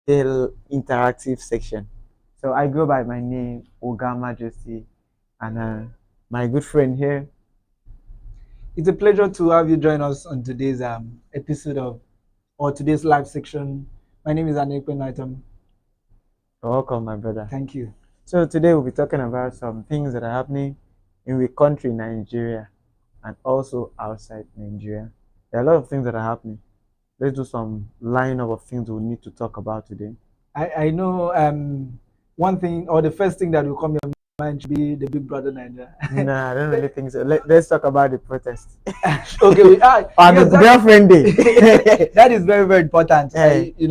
interactive section. So I go by my name, Oga Majesty, and my good friend here. It's a pleasure to have you join us on today's episode of or today's live section. My name is Anekwe Naitam. Welcome, my brother. Thank you. So today we'll be talking about some things that are happening in the country, Nigeria, and also outside Nigeria. There are a lot of things that are happening. Let's do some lineup of things we need to talk about today. I know one thing or the first thing that will come to your mind should be the Big Brother Nigeria. Nah, I don't really think so. Let's talk about the protest. Okay, On yes, the girlfriend day. that is very, very important. Hey. In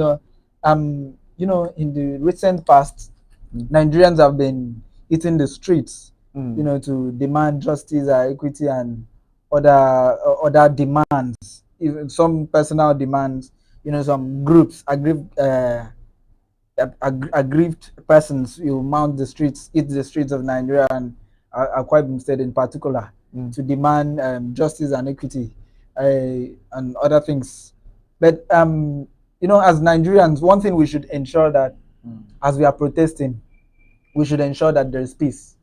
the recent past, Nigerians have been hitting the streets, to demand justice, equity, and other demands, even some personal demands. Some groups, aggrieved persons, you mount the streets, hit the streets of Nigeria and Akwa Ibom State in particular, to demand justice and equity and other things. But as Nigerians, one thing we should ensure that as we are protesting, we should ensure that there is peace.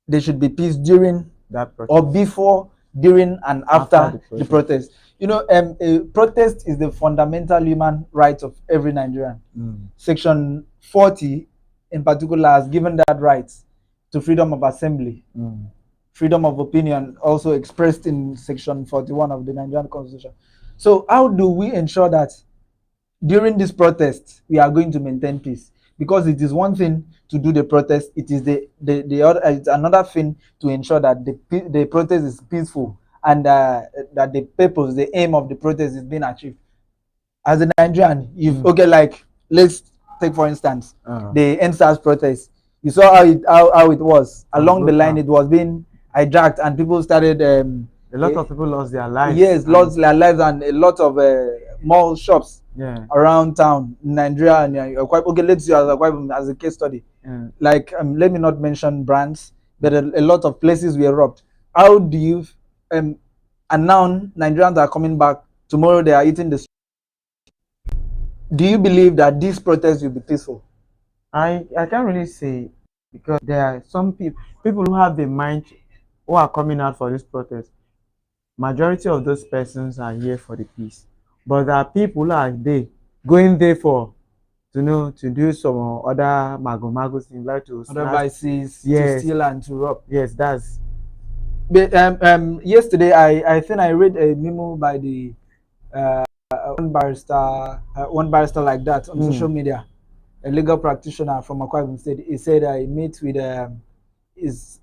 There should be peace during that protest, or before, during, and after the protest. A protest is the fundamental human right of every Nigerian. Section 40, in particular, has given that right to freedom of assembly, freedom of opinion, also expressed in Section 41 of the Nigerian Constitution. So, how do we ensure that during this protest we are going to maintain peace? Because it is one thing to do the protest; it is the other. It's another thing to ensure that the protest is peaceful and that the purpose, the aim of the protest is being achieved. As a Nigerian, let's take for instance the NSAS protest. You saw how it was along the line. It was being hijacked and people started. A lot of people lost their lives. Yes, lost their lives, and a lot of mall shops around town in Nigeria. And let's use as a case study. Like let me not mention brands, but a lot of places were robbed. How do you and now Nigerians are coming back tomorrow? They are eating the. Do you believe that this protest will be peaceful? I can't really say, because there are some people who have the mind who are coming out for this protest. Majority of those persons are here for the peace, but there are people who are going there for to do some other mago things, like to other vices, to steal and to rob. Yes, that's. But yesterday I think I read a memo by the one barrister like that on social media, a legal practitioner from Akwa Ibom State. He said he met with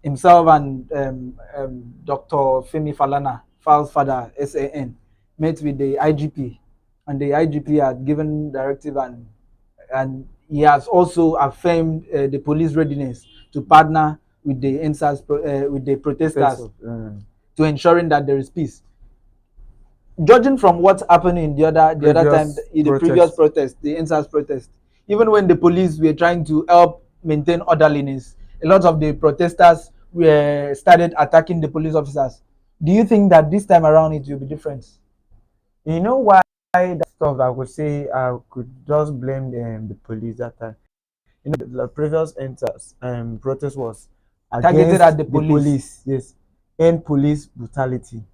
himself and Dr. Femi Falana, Fal's father, SAN, met with the IGP, and the IGP had given directive, and he has also affirmed the police readiness to partner with the NSAS, with the protesters, to ensuring that there is peace. Judging from what happened in the other time, in the previous protest, the NSAS protest, even when the police were trying to help maintain orderliness, a lot of the protesters started attacking the police officers. Do you think that this time around it will be different? You know why that stuff? I would say I could just blame the police that time. The previous NSAS protest was targeted at the police. Yes, and police brutality.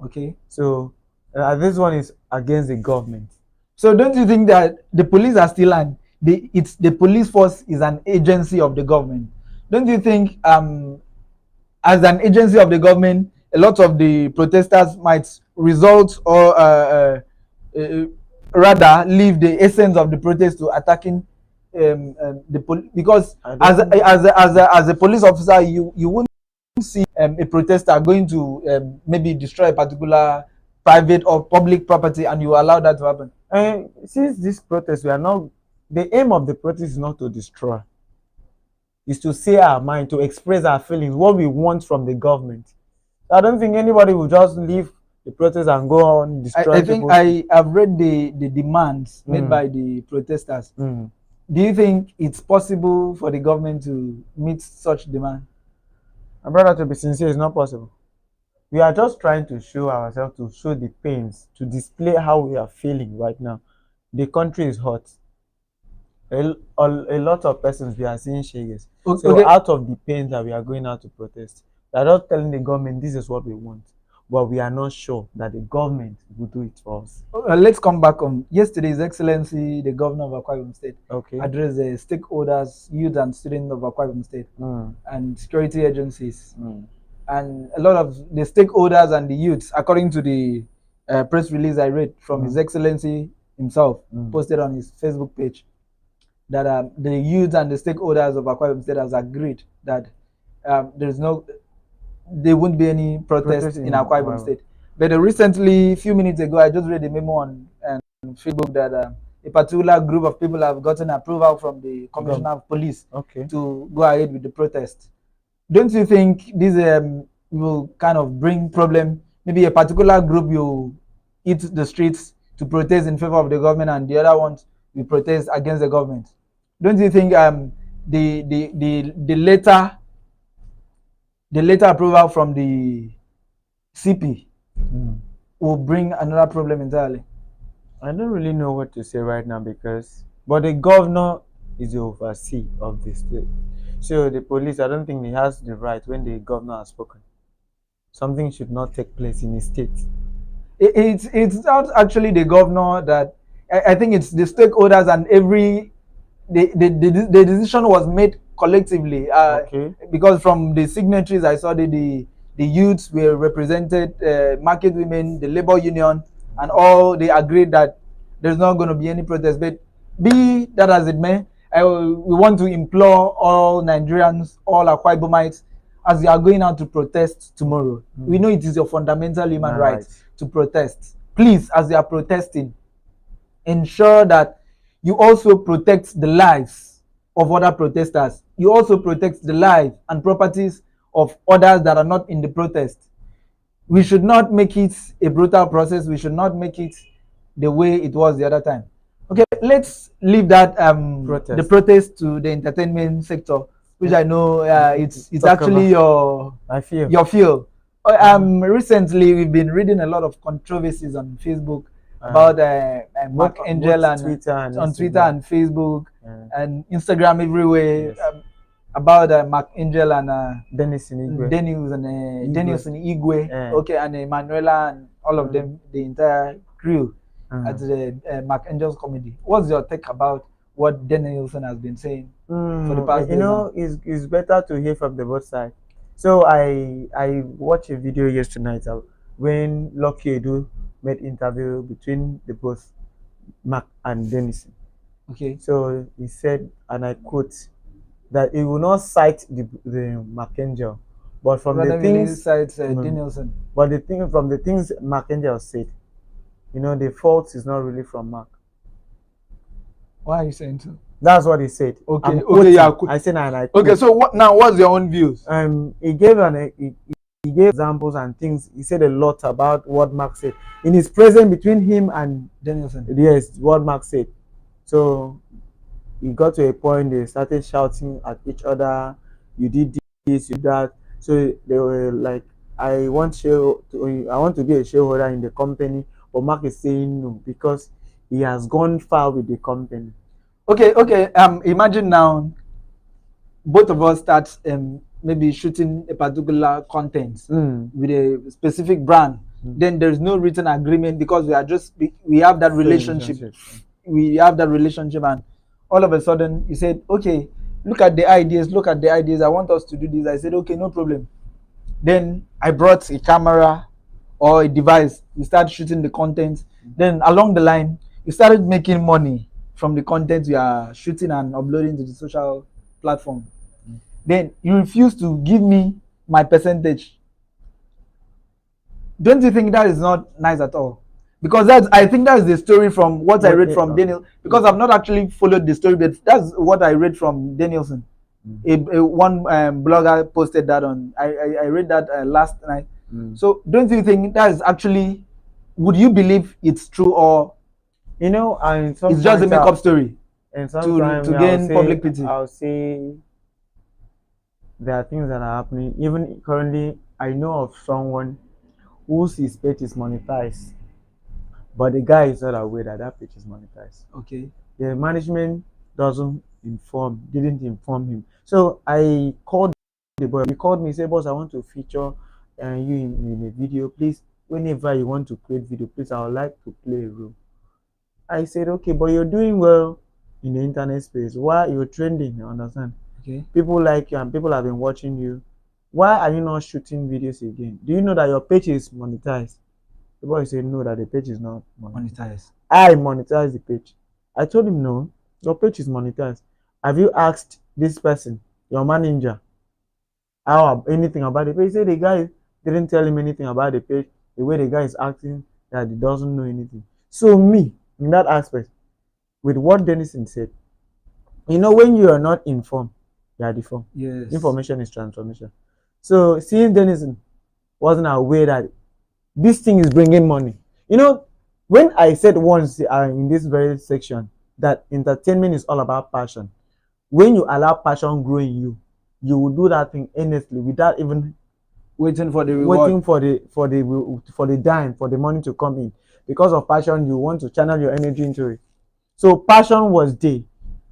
Okay. So this one is against the government. So don't you think that the police are still the police force is an agency of the government? Don't you think as an agency of the government, a lot of the protesters might result or rather leave the essence of the protest to attacking the police? Because as a police officer, you wouldn't see a protester going to maybe destroy a particular private or public property, and you allow that to happen. Since this protest, the aim of the protest is not to destroy, is to say our mind, to express our feelings, what we want from the government. I don't think anybody will just leave the protest and go on destroy. I think I have read the demands made by the protesters. Do you think it's possible for the government to meet such demand? My brother, to be sincere, it's not possible. We are just trying to show ourselves, to show the pains, to display how we are feeling right now. the country is hot. A lot of persons we are seeing shares. So Okay. out of the pain that we are going out to protest, we are not telling the government this is what we want, but we are not sure that the government will do it for us. Let's come back on yesterday. His Excellency, the Governor of Akwa Ibom State, Okay. addressed the stakeholders, youth and students of Akwa Ibom State, and security agencies. And a lot of the stakeholders and the youths, according to the press release I read from His Excellency himself, posted on his Facebook page, that the youth and the stakeholders of Akwa Ibom State has agreed that there won't be any protest in Akwa Ibom State. But recently, a few minutes ago, I just read a memo on Facebook that a particular group of people have gotten approval from the Commissioner of Police to go ahead with the protest. Don't you think this will kind of bring problem? Maybe a particular group will hit the streets to protest in favor of the government, and the other ones will protest against the government. Don't you think the later approval from the CP will bring another problem entirely? I don't really know what to say right now but the governor is the overseer of the state. So the police, I don't think he has the right when the governor has spoken. Something should not take place in his state. It's not actually the governor that I think it's the stakeholders, and the decision was made collectively. Because from the signatories I saw the youths were represented, market women, the labor union, and all they agreed that there's not going to be any protest. But be that as it may, we want to implore all Nigerians, all Akwa Ibomites, as you are going out to protest tomorrow. We know it is your fundamental human right to protest. Please, as you are protesting, ensure that you also protect the lives of other protesters. You also protect the lives and properties of others that are not in the protest. We should not make it a brutal process. We should not make it the way it was the other time. Okay, let's leave that the protest to the entertainment sector, which I know it's actually your field. Recently, we've been reading a lot of controversies on Facebook about Mark Angel and Twitter and Facebook and Instagram everywhere. About Mark Angel and Dennis and Igwe, and Emanuela and all of them, the entire crew at the Mark Angel's comedy. What's your take about what Danielson has been saying for the past days? It's better to hear from the both sides. So I watched a video yesterday night when Lucky Edu made interview between the both Mark and Denison. Okay. So he said, and I quote, that he will not cite the Mark Angel, but from the things Danielson. But from the things Mark Angel said, the fault is not really from Mark. Why are you saying so? That's what he said. Okay. I said, and I quote. Okay. So what's your own views? He gave examples and things. He said a lot about what Mark said in his presence between him and Danielson. Yes, what Mark said. So he got to a point they started shouting at each other. You did this, you did that. So they were like, I want to be a shareholder in the company, but Mark is saying no because he has gone far with the company. Okay. Imagine now, both of us start maybe shooting a particular content with a specific brand. Then there's no written agreement because we have that relationship. We have that relationship, and all of a sudden he said, okay, look at the ideas, I want us to do this. I said, okay, no problem. Then I brought a camera or a device. We started shooting the content. Then along the line, we started making money from the content we are shooting and uploading to the social platform. Then you refuse to give me my percentage. Don't you think that is not nice at all? Because I think that's the story from what I read from Daniel. Because I've not actually followed the story, but that's what I read from Danielson. One blogger posted that on. I read that last night. So don't you think that is actually? Would you believe it's true, or it's just a make-up story to gain public pity? I'll say there are things that are happening. Even currently, I know of someone whose estate is monetized. but the guy is not aware that that page is monetized. Okay. The management didn't inform him. So I called the boy. He called me, say, boss, I want to feature you in a video. Please, whenever you want to create video, please, I would like to play a role. I said, okay, but you're doing well in the internet space. Why you're trending? You understand? Okay. People like you and people have been watching you. Why are you not shooting videos again? Do you know that your page is monetized? The boy said no, that the page is not monetized. I monetize the page. I told him no, your page is monetized. Have you asked this person, your manager, anything about the page? He said the guy didn't tell him anything about the page. The way the guy is acting, that he doesn't know anything. So me, in that aspect, with what Denison said, you know, when you are not informed, you are deformed. Yes. Information is transformation. So seeing Denison wasn't aware that this thing is bringing money. You know, when I said once in this very section that entertainment is all about passion, when you allow passion grow in you, you will do that thing earnestly without even waiting for the reward. Waiting for the dime, for the money to come in. Because of passion, you want to channel your energy into it. So passion was there.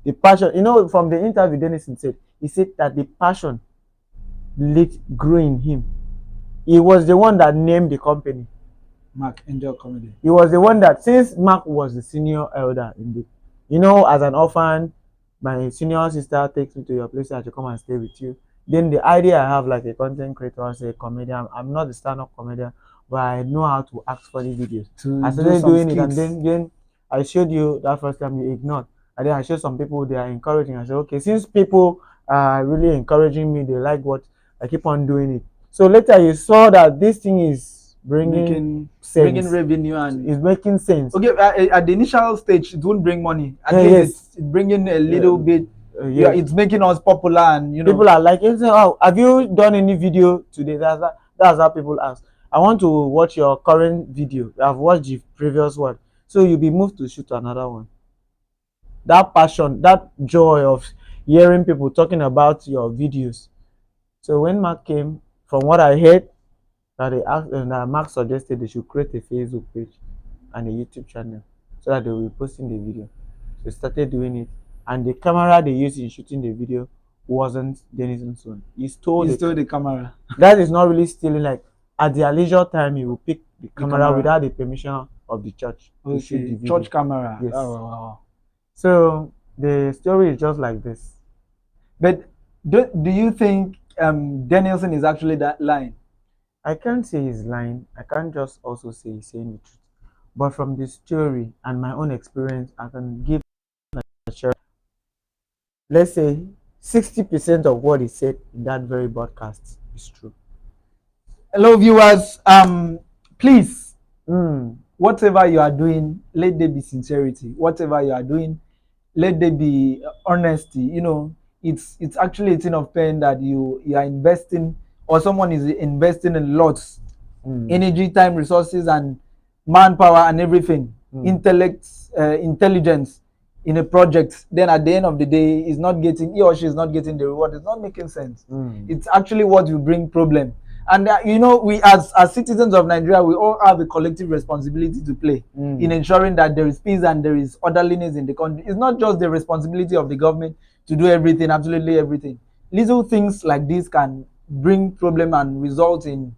The passion, you know, from the interview Denison said, he said that the passion grew in him. He was the one that named the company. Mark Angel Comedy. He was the one that, since Mark was the senior elder in the, you know, as an orphan, my senior sister takes me to your place and to come and stay with you. Then the idea I have, like a content creator, as a comedian, I'm not a stand-up comedian, but I know how to act funny videos. I started doing it, and then I showed you that first time, you ignored. And then I showed some people, they are encouraging. I said, okay, since people are really encouraging me, they like what I keep on doing it. So later you saw that this thing is bringing revenue and it's making sense. Okay, at the initial stage, it won't bring money. It's bringing a little bit. Yeah, it's making us popular, and you know, people are like, oh, have you done any video today? That's how people ask. I want to watch your current video. I've watched the previous one, so you'll be moved to shoot another one. That passion, that joy of hearing people talking about your videos. So when Mark came, from what I heard, that Mark suggested they should create a Facebook page and a YouTube channel so that they will be posting the video. So they started doing it, and the camera they used in shooting the video wasn't Denison's own. He stole the camera. That is not really stealing. Like at their leisure time, he will pick the camera without the permission of the church. Okay, to shoot the video. Church camera. Yes. Oh, wow. So the story is just like this. But do you think Danielson is actually that lying? I can't say he's lying. I can't just also say he's saying the truth. But from the story and my own experience, I can give a share. Let's say 60% of what he said in that very broadcast is true. Hello, viewers. Please, whatever you are doing, let there be sincerity. Whatever you are doing, let there be honesty. You know, it's actually a thing of pain that you are investing, or someone is investing in lots, energy, time, resources, and manpower and everything, intelligence in a project. Then at the end of the day, he or she is not getting the reward. It's not making sense. It's actually what will bring problem. And you know, we as citizens of Nigeria, we all have a collective responsibility to play in ensuring that there is peace and there is orderliness in the country. It's not just the responsibility of the government to do everything, absolutely everything. Little things like this can bring problem and result in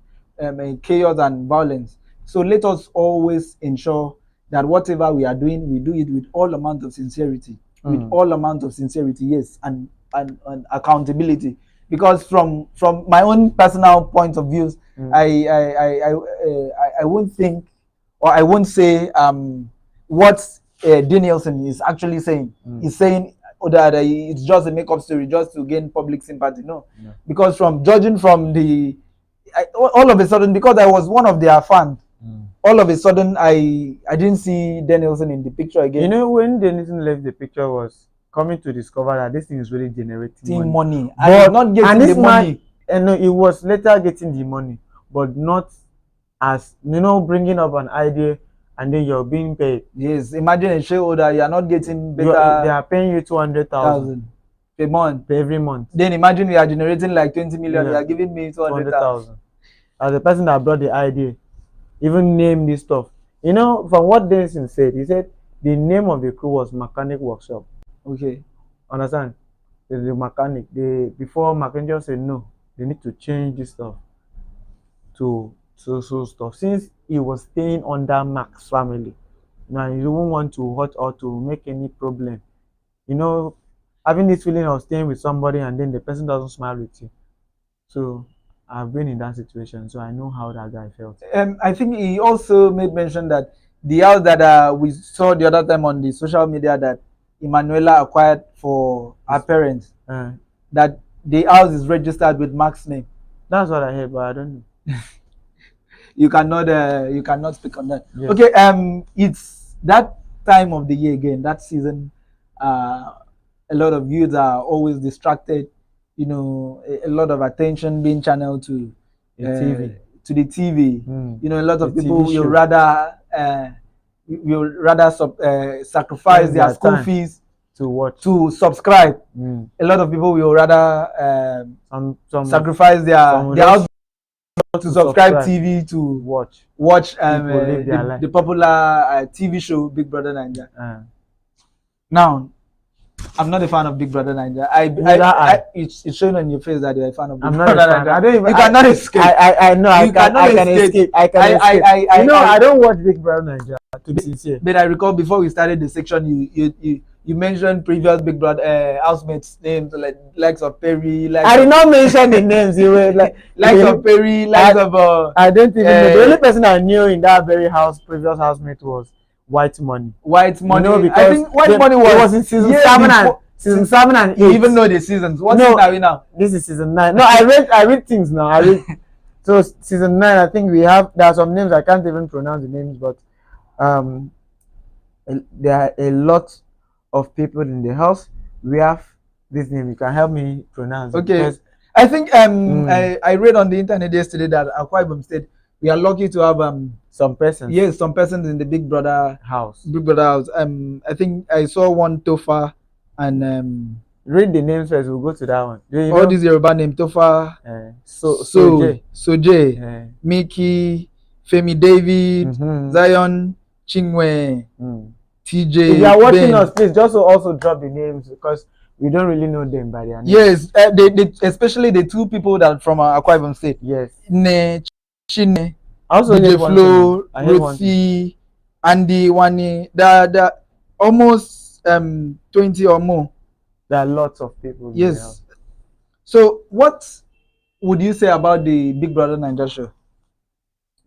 chaos and violence. So let us always ensure that whatever we are doing, we do it with all amount of sincerity, yes, and accountability. Because from my own personal point of views, I won't think, or I won't say what Danielson is actually saying. He's saying that it's just a make-up story just to gain public sympathy. No. Because from judging from all of a sudden, because I was one of their fans, all of a sudden I didn't see Danielson in the picture again. You know, when Danielson left, the picture was coming to discover that this thing is really generating money. But not getting the money. And it was later getting the money, but not as, you know, bringing up an idea and then you're being paid. Yes, imagine a shareholder, you are not getting better. They are paying you 200,000 per month. Every month. Then imagine we are generating like 20 million. You are giving me 200,000. As the person that brought the idea, even name this stuff, You know, from what Denison said, he said the name of the crew was Mechanic Workshop. Okay. Understand? The mechanic. They before Mackenzie said no, they need to change this stuff to so stuff. Since he was staying under Mac's family, now you don't want to hurt or to make any problem. You know, having this feeling of staying with somebody and then the person doesn't smile with you. So I've been in that situation, so I know how that guy felt. I think he also made mention that the house that we saw the other time on the social media that Emanuela acquired for her parents, that the house is registered with Mark's name. That's what I heard, but I don't know. You cannot speak on that. Yes. Okay, it's that time of the year again, that season. A lot of youths are always distracted. You know, a lot of attention being channeled to The TV. to the TV. You know, a lot of The people TV show. will rather sacrifice Spend their their school time fees to watch. to subscribe. Mm. A lot of people will rather Some sacrifice their some house just to subscribe TV to watch. watch People live their life. the popular TV show Big Brother Naija. Now, I'm not a fan of Big Brother Naija. It's showing on your face that you're a fan of Big I'm Brother not a fan. Naija. I don't even. You cannot escape. I know. I You can. cannot I can escape. escape. I can escape. I You know, I don't watch Big Brother Nigeria. To be sincere. But I recall before we started the section, you mentioned previous Big Brother housemates names like likes of Perry. I did not mention the names. You were like likes of Perry, likes of. I don't even know. The only person I knew in that very previous housemate was White Money. White Money. You know, because I think White Money was in season years 7 and before- season 7 and 8. You even know the seasons. What No. season are we now? This is season 9. No, I read things now. I read. So season 9, I think there are some names I can't even pronounce the names, but there are a lot of people in the house. We have this name. You can help me pronounce. Okay. Because, I think I read on the internet yesterday that Akwa Ibom State, we are lucky to have some persons. yes, some persons in the Big Brother House. house. I think I saw one Tofa and Read the names first. We'll go to that one. Do you all know? these Yoruba name Tofa, Soje, Mickey, Femi David, Zion, Chingwe, TJ. If you are watching Ben. us, please just also drop the names because we don't really know them by their names. Yes, they especially the two people that from Akwa Ibom State. Yes. Ne, Chine, I also DJ heard one Flo, thing. I heard one thing. Ruthie, Andy, Wani. The almost 20 or more. There are lots of people. in the Yes. house. So what would you say about the Big Brother Naija show?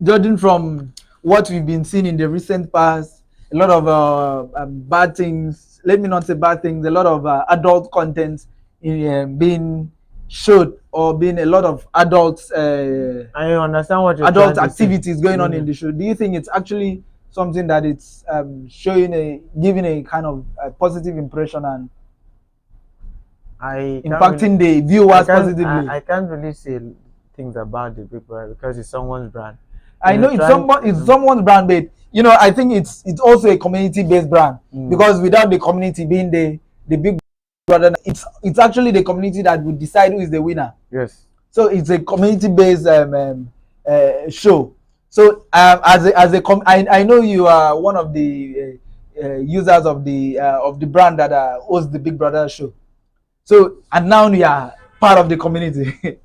Judging from what we've been seeing in the recent past, a lot of bad things. Let me not say bad things. A lot of adult content in being showed or being a lot of adults. I understand what you're Adult trying to say. activities going on in the show. Do you think it's actually something that it's giving a kind of positive impression and I can't impacting really- the viewers I can't- positively? I can't really say things about the Big Brother because it's someone's brand. I know it's someone's brand, but you know, I think it's also a community-based brand because without the community being the Big Brother, it's actually the community that would decide who is the winner. Yes. So it's a community-based show. So I know you are one of the users of the brand that hosts the Big Brother show. So and now you are part of the community.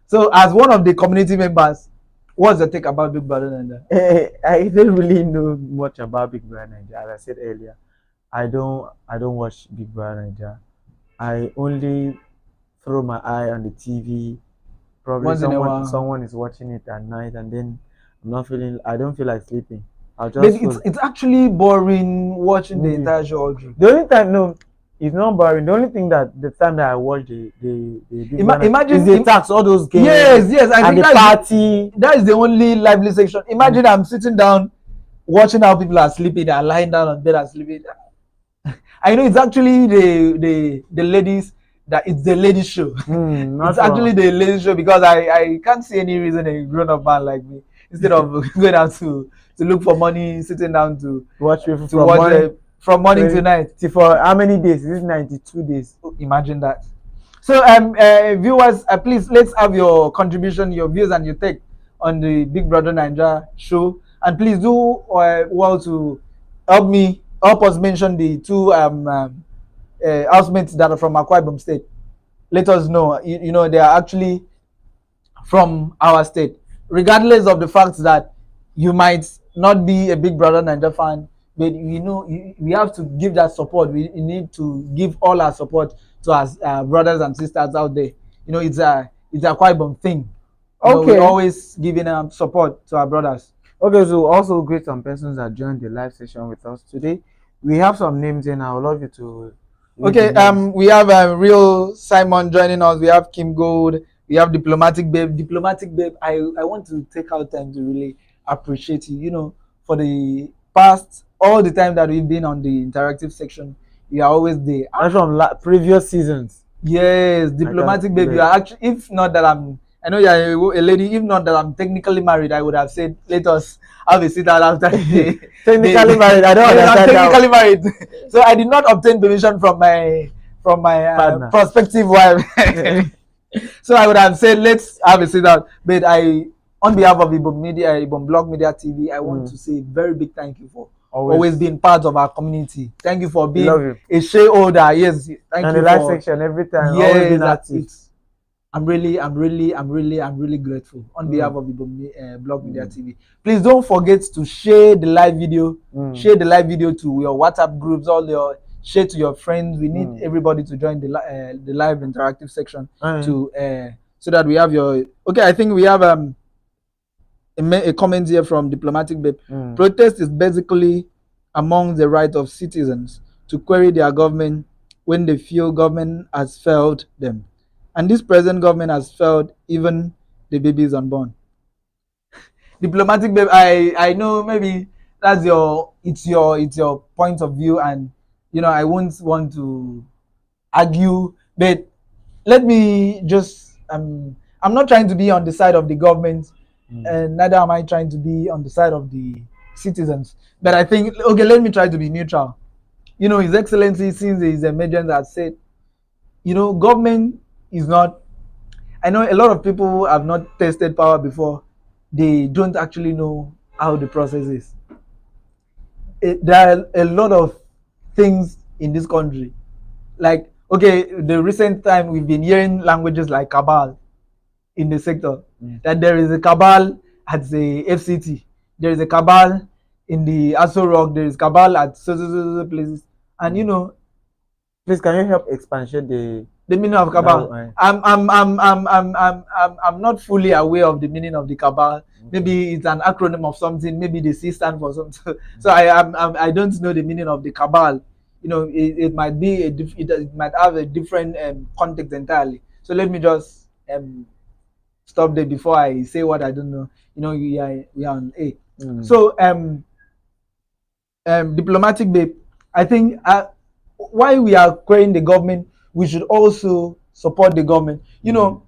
So as one of the community members, what's your take about Big Brother Naija? I don't really know much about Big Brother Nigeria. As I said earlier, I don't watch Big Brother Nigeria. I only throw my eye on the TV. Probably Once in a while. someone is watching it at night, and then I don't feel like sleeping. I'll But just it's actually boring watching the Movie. entire show all through. the only time no, it's not boring. The only thing that the time that I watch the Big Brother imagine is the tax, all those games. Yes, I and think the party. that is the only lively section. Imagine I'm sitting down watching how people are sleeping and lying down on bed and sleeping. I know it's actually the ladies that it's the ladies show. Not It's actually the ladies show because I can't see any reason a grown-up man like me instead of going out to look for money, sitting down to watch people to watch from morning to Wait. night. See, for how many days? Is it 92 days? Imagine that. So viewers, please let's have your contribution, your views and your take on the Big Brother Naija show. And please do well to help us mention the two housemates that are from Akwa Ibom State. Let us know. You know, they are actually from our state, regardless of the fact that you might not be a Big Brother Niger fan, but you know we have to give that support. We need to give all our support to our brothers and sisters out there. You know, it's a quite big thing. You know, Okay. we're always giving support to our brothers. Okay, so also greet some persons that joined the live session with us today. We have some names in. I would love you to. read Okay, the names. we have Real Simon joining us. We have Kim Gold. We have Diplomatic Babe. Diplomatic Babe, I want to take out time to really appreciate you. You know, for the past all the time that we've been on the interactive section, you are always there. That's from previous seasons. Yes, Diplomatic Babe. You are actually, if not that I know you're a lady. If not that I'm technically married, I would have said, let us have a sit down after the Technically married. I don't yes, I'm understand that. technically married. So I did not obtain permission from my Partner. prospective wife. So I would have said, let's have a sit down. But on behalf of Ibom Media, Ibom Blog Media TV, I want to say a very big thank you for always being part of our community. Thank you for being a shareholder. Yes, thank and you the live for section every time. yes, Always been active. I'm really grateful on behalf of the Blog Media TV. Please don't forget to share the live video. Share the live video to your WhatsApp groups, share to your friends. We need everybody to join the live interactive section to so that we have your. Okay, I think we have a comment here from Diplomatic Babe. Protest is basically among the right of citizens to query their government when they feel government has failed them. And this present government has failed even the babies unborn. Diplomatic Babe, I know maybe that's your point of view, and you know I won't want to argue, but let me just I'm not trying to be on the side of the government, and neither am I trying to be on the side of the citizens. But I think okay, let me try to be neutral. You know, His Excellency, since His emergence, has said, you know, government is not. I know a lot of people have not tested power before. They don't actually know how the process is. There are a lot of things in this country. Like, okay, the recent time we've been hearing languages like cabal in the sector. That there is a cabal at the FCT. There is a cabal in the Aso Rock. There is cabal at so places. And you know, please can you help expatiate the meaning of cabal? I'm not fully aware of the meaning of the cabal. Maybe it's an acronym of something. Maybe the C stand for something. So I don't know the meaning of the cabal. You know, it might be it might have a different context entirely. So let me just stop there before I say what I don't know. You know, we are on A. So Diplomatic Babe, I think while we are querying the government, we should also support the government. You know,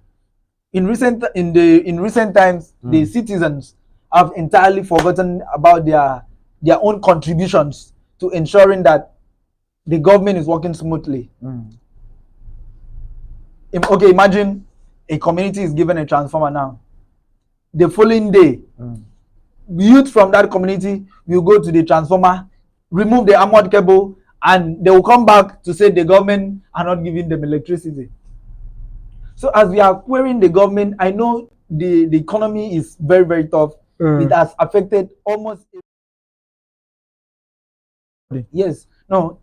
in recent times, the citizens have entirely forgotten about their own contributions to ensuring that the government is working smoothly. Okay, imagine a community is given a transformer now. The following day, youth from that community will go to the transformer, remove the armored cable, and they will come back to say the government are not giving them electricity. So as we are querying the government, I know the economy is very, very tough. It has affected almost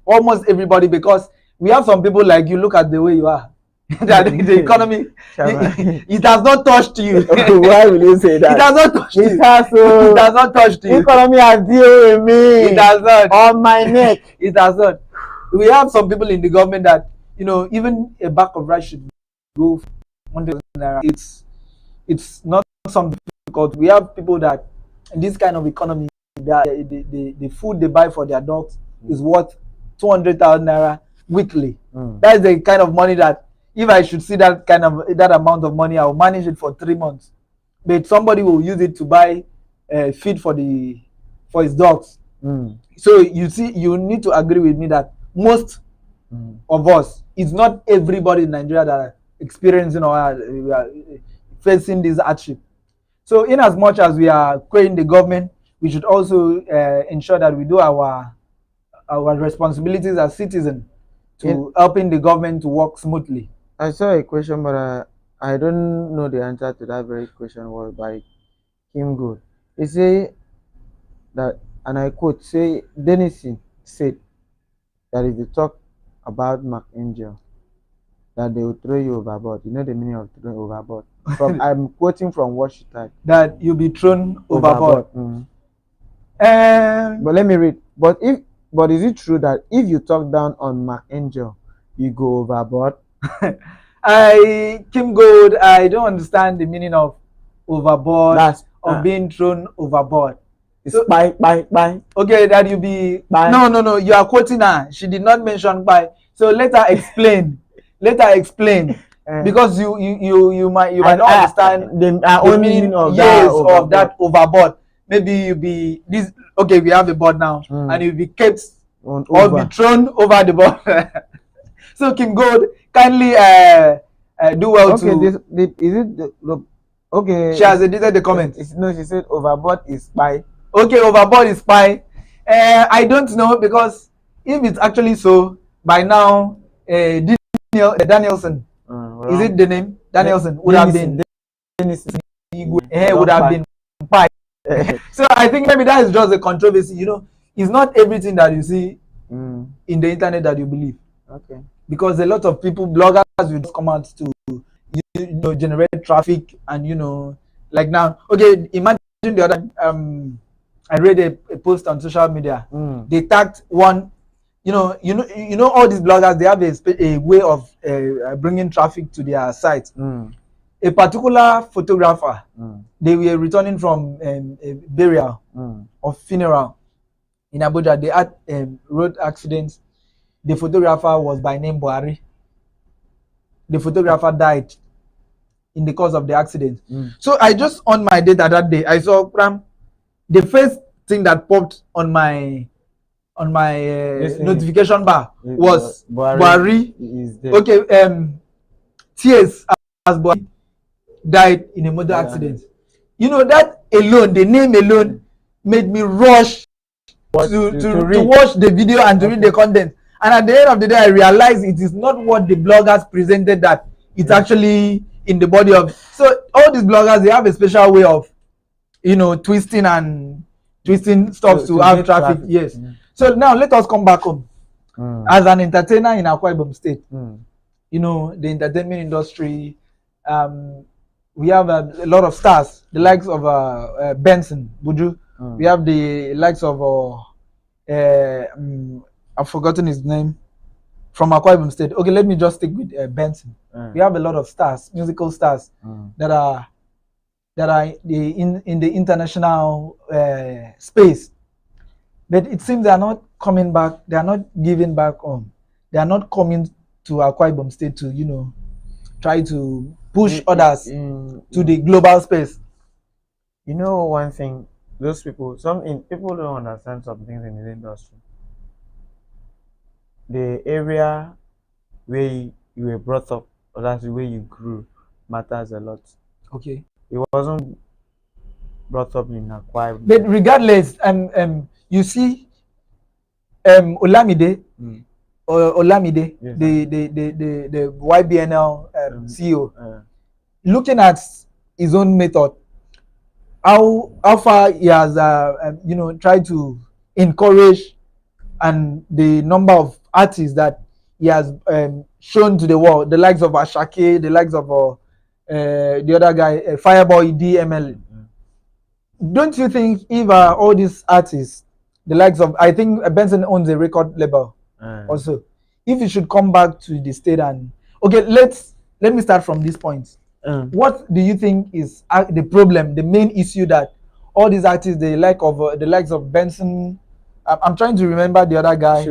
almost everybody, because we have some people like you, look at the way you are. That the economy, it has not touched you. Why will you say that? It has not touched you. It has not touched you. Economy has deal with me. It has not. On my neck. It has not. We have some people in the government that, you know, even a bag of rice should go 100 naira. It's not something difficult. We have people that in this kind of economy, that the food they buy for their dogs is worth 200,000 naira weekly. That's the kind of money that, if I should see that amount of money, I will manage it for 3 months. But somebody will use it to buy feed for his dogs. So you see, you need to agree with me that most of us, it's not everybody in Nigeria that are experiencing or are facing this hardship. So in as much as we are querying the government, we should also ensure that we do our responsibilities as citizens to helping the government to work smoothly. I saw a question, but I don't know the answer to that very question. Was by Kim Good. He say that, and I quote, say Denison said that if you talk about Mark Angel, that they will throw you overboard. You know the meaning of throwing overboard. From I'm quoting from what she typed. That you'll be thrown overboard. But let me read. But is it true that if you talk down on Mark Angel, you go overboard? Kim Gold, I don't understand the meaning of overboard. That's or being thrown overboard. It's so, bye. Okay, that you be bye. No. You are quoting her. She did not mention bye. So let her explain. Because you might not understand the meaning of that overboard. Maybe you be this. Okay, we have a board now, and you be kept or be thrown over the board. So Kim Gold, kindly do well to. Is it the okay? She has edited the comment. No, she said overboard is spy. Okay, overboard is spy. I don't know, because if it's actually so, by now, Danielson, is it the name? Danielson would have been. Would have been spy. So I think maybe that is just a controversy. You know, it's not everything that you see in the internet that you believe. Okay. Because a lot of people, bloggers, will just come out to generate traffic, and like now. Okay, imagine the other. I read a post on social media. They tagged one. You know all these bloggers. They have a way of bringing traffic to their site. A particular photographer. They were returning from a burial or funeral in Abuja. They had road accidents. The photographer was by name Buhari. The photographer died in the course of the accident. So I just, on my data that day, I saw the first thing that popped on my notification bar was Buhari. Okay, tears as Buhari died in a motor accident. That alone, the name alone, made me rush to watch the video and to read the content. And at the end of the day, I realized it is not what the bloggers presented, that it's actually in the body of. So all these bloggers, they have a special way of, twisting stuff to have traffic. Yes. So now let us come back home. As an entertainer in Akwa Ibom State, the entertainment industry, we have a lot of stars, the likes of Benson, Buju. We have the likes of I've forgotten his name, from Akwa Ibom State. Okay, let me just stick with Benson. We have a lot of stars, musical stars, that are in the international space. But it seems they are not coming back. They are not giving back on. They are not coming to Akwa Ibom State to try to push others to the global space. One thing, those people, people don't understand some things in the industry. The area where you were brought up, or that's the way you grew, matters a lot. Okay. It wasn't brought up in Akwa Ibom. But regardless, you see, Olamide, yes, the YBNL CEO, looking at his own method, how far he has tried to encourage, and the number of artists that he has shown to the world, the likes of Ashake, the likes of the other guy, Fireboy DML. Don't you think if all these artists, the likes of, I think Benson owns a record label also, if he should come back to the state and, okay, let me start from this point. What do you think is the problem, the main issue that all these artists, the likes of Benson, I'm trying to remember the other guy,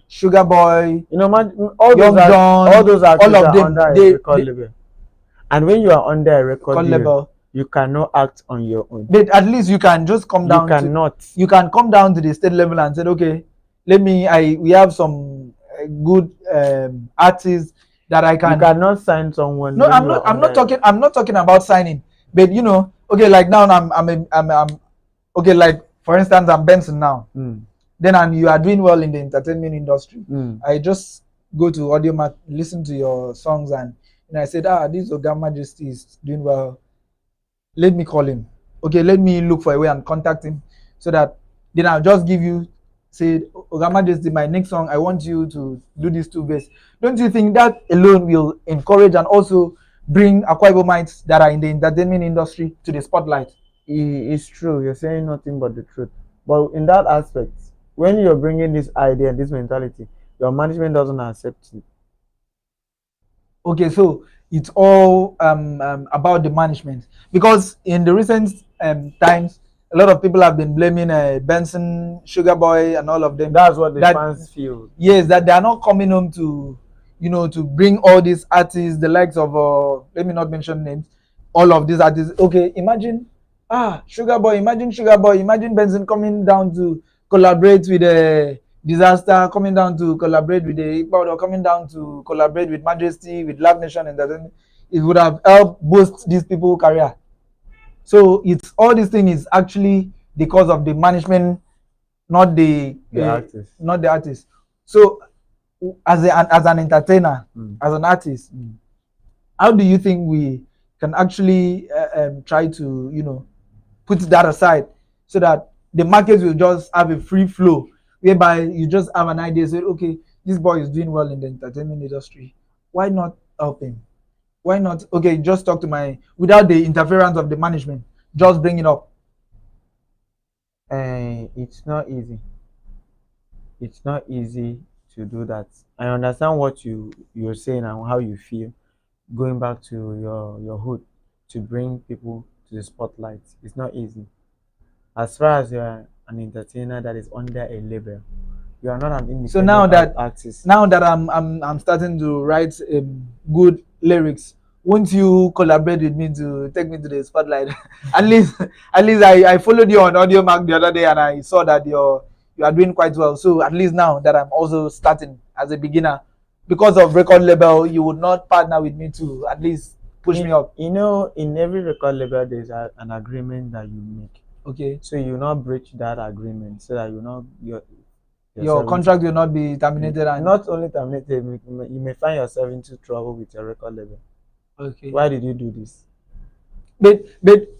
Sugar Boy, all those artists all of them, under a record label. And when you are under a record label, you cannot act on your own. But at least you can just come down. You can come down to the state level and say, okay, we have some good artists that I can. You cannot sign someone. No, I'm not talking about signing. But okay, like now I'm okay, like for instance, I'm Benson now. Mm. Then and you are doing well in the entertainment industry. Mm. I just go to Audiomack, listen to your songs, and I said, this Oga Majesty is doing well. Let me call him. Okay, let me look for a way and contact him so that then I'll just give you, say, Oga Majesty, my next song, I want you to do these two bass. Don't you think that alone will encourage and also bring Akwa Ibomites that are in the entertainment industry to the spotlight? It's true. You're saying nothing but the truth. But in that aspect, when you're bringing this idea, this mentality, your management doesn't accept it. Okay, so it's all about the management, because in the recent times, a lot of people have been blaming Benson, Sugar Boy, and all of them. That's what the fans feel. Yes, that they are not coming home to, to bring all these artists, the likes of, let me not mention names, all of these artists. Okay, imagine, Sugar Boy, imagine Benson coming down to collaborate with Disaster, coming down to collaborate with the Iqbal, or coming down to collaborate with Majesty, with Love Nation, and that. It would have helped boost these people's career. So it's all this thing is actually because of the management, not the artist. Not the artist. So as an entertainer, as an artist, how do you think we can actually try to put that aside so that the market will just have a free flow, whereby you just have an idea, say, okay, this boy is doing well in the entertainment industry, why not help him? Why not, okay, just talk to without the interference of the management, just bring it up? It's not easy. It's not easy to do that. I understand what you're saying and how you feel, going back to your hood to bring people to the spotlight. It's not easy. As far as you're an entertainer that is under a label, you are not an independent so now that artist. Now that I'm starting to write good lyrics, won't you collaborate with me to take me to the spotlight? at least I followed you on Audiomack the other day, and I saw that you are doing quite well. So at least now that I'm also starting as a beginner, because of record label, you would not partner with me to at least push me up. In every record label, there's an agreement that you make. Okay. So you not breach that agreement, so that your contract will not be terminated. And not only terminated, you may find yourself into trouble with your record label. Okay. Why did you do this? But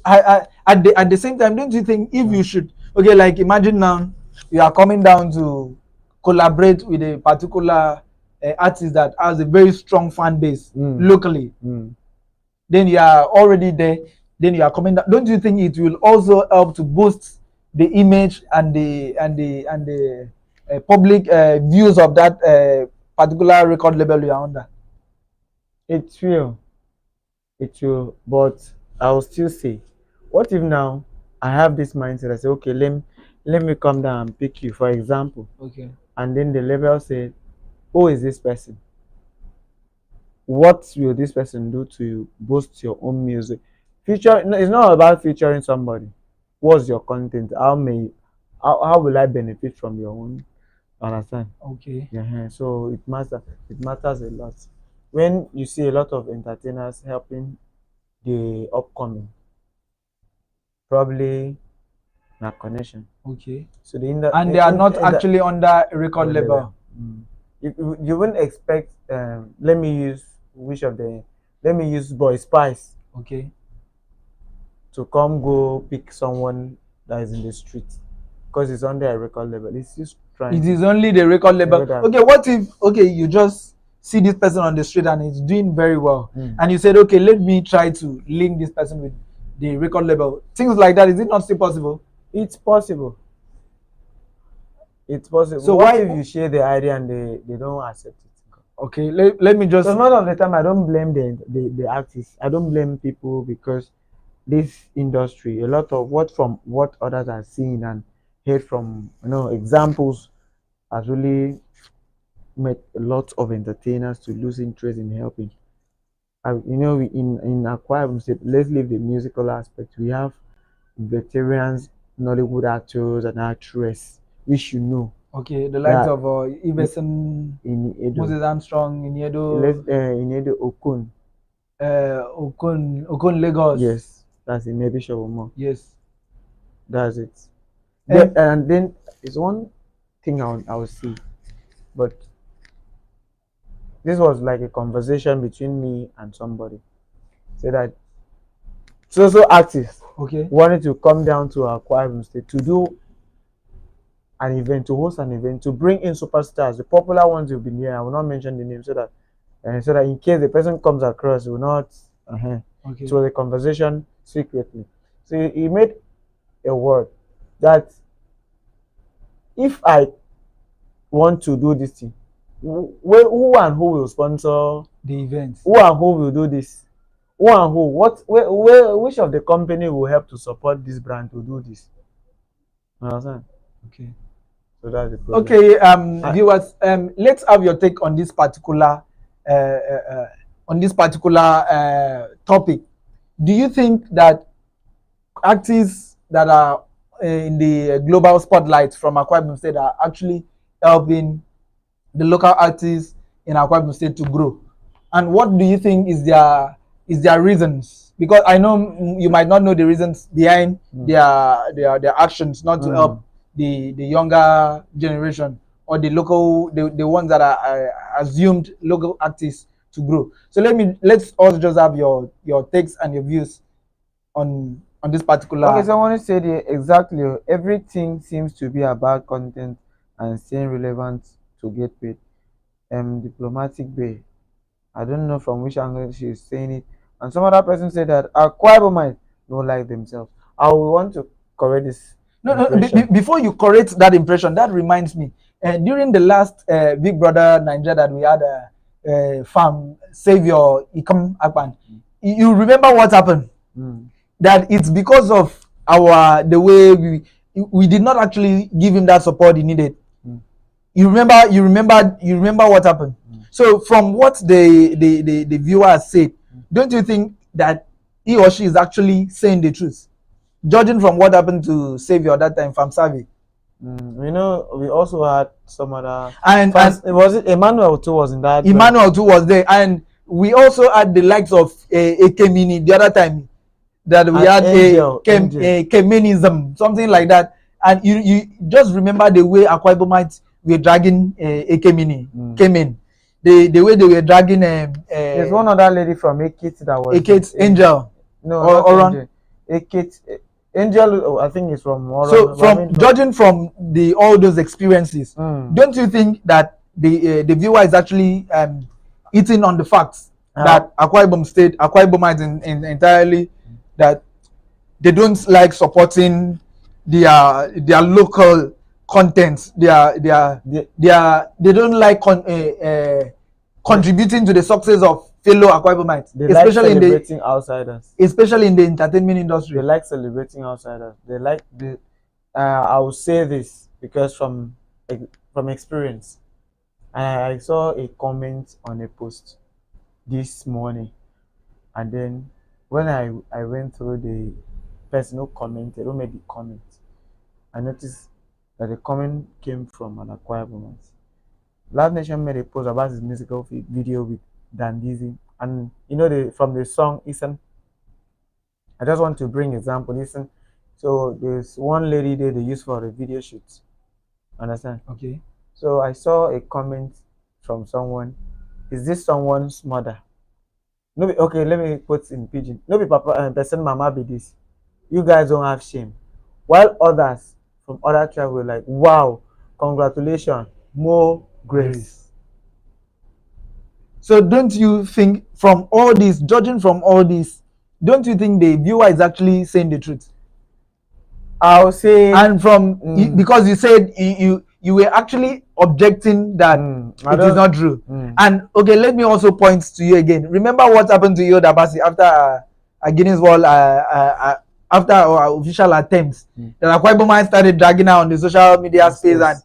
I at the same time, don't you think if you should, okay, like imagine now you are coming down to collaborate with a particular artist that has a very strong fan base locally, then you are already there, then you are coming down. Don't you think it will also help to boost the image and the public views of that particular record label you are under? It will, but I will still say, what if now I have this mindset? I say, okay, let me come down and pick you, for example. Okay. And then the label say, who is this person? What will this person do to boost your own music? It's not about featuring somebody. What's your content? How will I benefit from your own? Understand? Okay. Yeah. So it matters a lot. When you see a lot of entertainers helping the upcoming, probably not connection. Okay. So they are not actually under a record label. You wouldn't expect. Let me use Boy Spice. Okay. To go pick someone that is in the street because it's under a record label. It's just trying. It is only the record label. Okay, what if you just see this person on the street and he's doing very well, and you said, okay, let me try to link this person with the record label. Things like that, is it not still possible? It's possible. So why if you share the idea and they don't accept it? Okay, let me just. So most of the time I don't blame the artists. I don't blame people, because this industry, a lot of what others are seeing and heard from examples, has really made a lot of entertainers to lose interest in helping. In Akwa Ibom State, let's leave the musical aspect. We have veterans, Nollywood actors and actresses, which Okay, the likes of Iverson, in Edo, Moses Armstrong in Edo, in Edo, Okun Lagos. Yes, that's in Maybe Showomo. Yes, that's it. And then it's one thing I would see, but this was like a conversation between me and somebody. Say that so artists Okay. wanted to come down to Akwa Ibom State to do an event, to host an event, to bring in superstars, the popular ones who've been here. I will not mention the name so that in case the person comes across, it will not. Okay. It was a conversation secretly. So he made a word that if I want to do this thing, who and who will sponsor The event. who and who will do this? Who and who? Which of the company will help to support this brand to do this? You understand? Okay. So that's the problem. Okay, viewers, let's have your take on this particular topic. Do you think that artists that are in the global spotlight from Akwa Ibom State are actually helping the local artists in Akwa Ibom State to grow? And what do you think is their reasons? Because I know you might not know the reasons behind their actions, not to help the younger generation or the ones that are assumed local artists to grow. So let's also just have your takes and your views on this particular. Okay, so I want to say exactly everything seems to be about content and staying relevant to get paid. Diplomatic Bay. I don't know from which angle she's saying it. And some other person said that Akwa Ibomites don't like themselves. I will want to correct this. No. Before you correct that impression, that reminds me. During the last Big Brother Nigeria that we had, farm Savior Ikam Akpan, you remember what happened? That it's because of the way we did not actually give him that support he needed. You remember what happened. So from what the viewer said, don't you think that he or she is actually saying the truth? Judging from what happened to Savior that time, Farm Savvy. We also had some other and was it Emmanuel too was in that. Emmanuel too was there, and we also had the likes of Kemini the other time that we had Keminism, something like that. And you just remember the way Akwa Ibomites were dragging Kemini, Kemin. The way they were dragging there's one other lady from Ekit that was Ekit Angel. No, Oron. Ekit Angel, I think it's from Oron. So judging from all those experiences, don't you think that the viewer is actually eating on the facts that Akwa Ibomites entirely that they don't like supporting their local content, they don't like contributing to the success of fellow Akwa Ibomites, especially like celebrating outsiders, especially in the entertainment industry. They like celebrating outsiders. They like I will say this because from experience, I saw a comment on a post this morning, and then when I went through the person who commented, who made the comment, I noticed that the comment came from an Akwa Ibomite. Last Nation made a post about his musical video with Dandizi, and from the song Listen. I just want to bring example. Listen, so there's one lady there they use for a video shoot. Understand? Okay. So I saw a comment from someone. Is this someone's mother? No, okay. Let me put in pidgin. No, be papa person mama be this. You guys don't have shame. While others from other tribes were like, wow, congratulations, more grace. So don't you think from all this, judging from all this, don't you think the viewer is actually saying the truth? I'll say, and from because you said you were actually objecting that it is not true. And okay, let me also point to you again. Remember what happened to you, Dabasi, after a Guinness World after our official attempts that Akwa Ibomites started dragging her on the social media space. And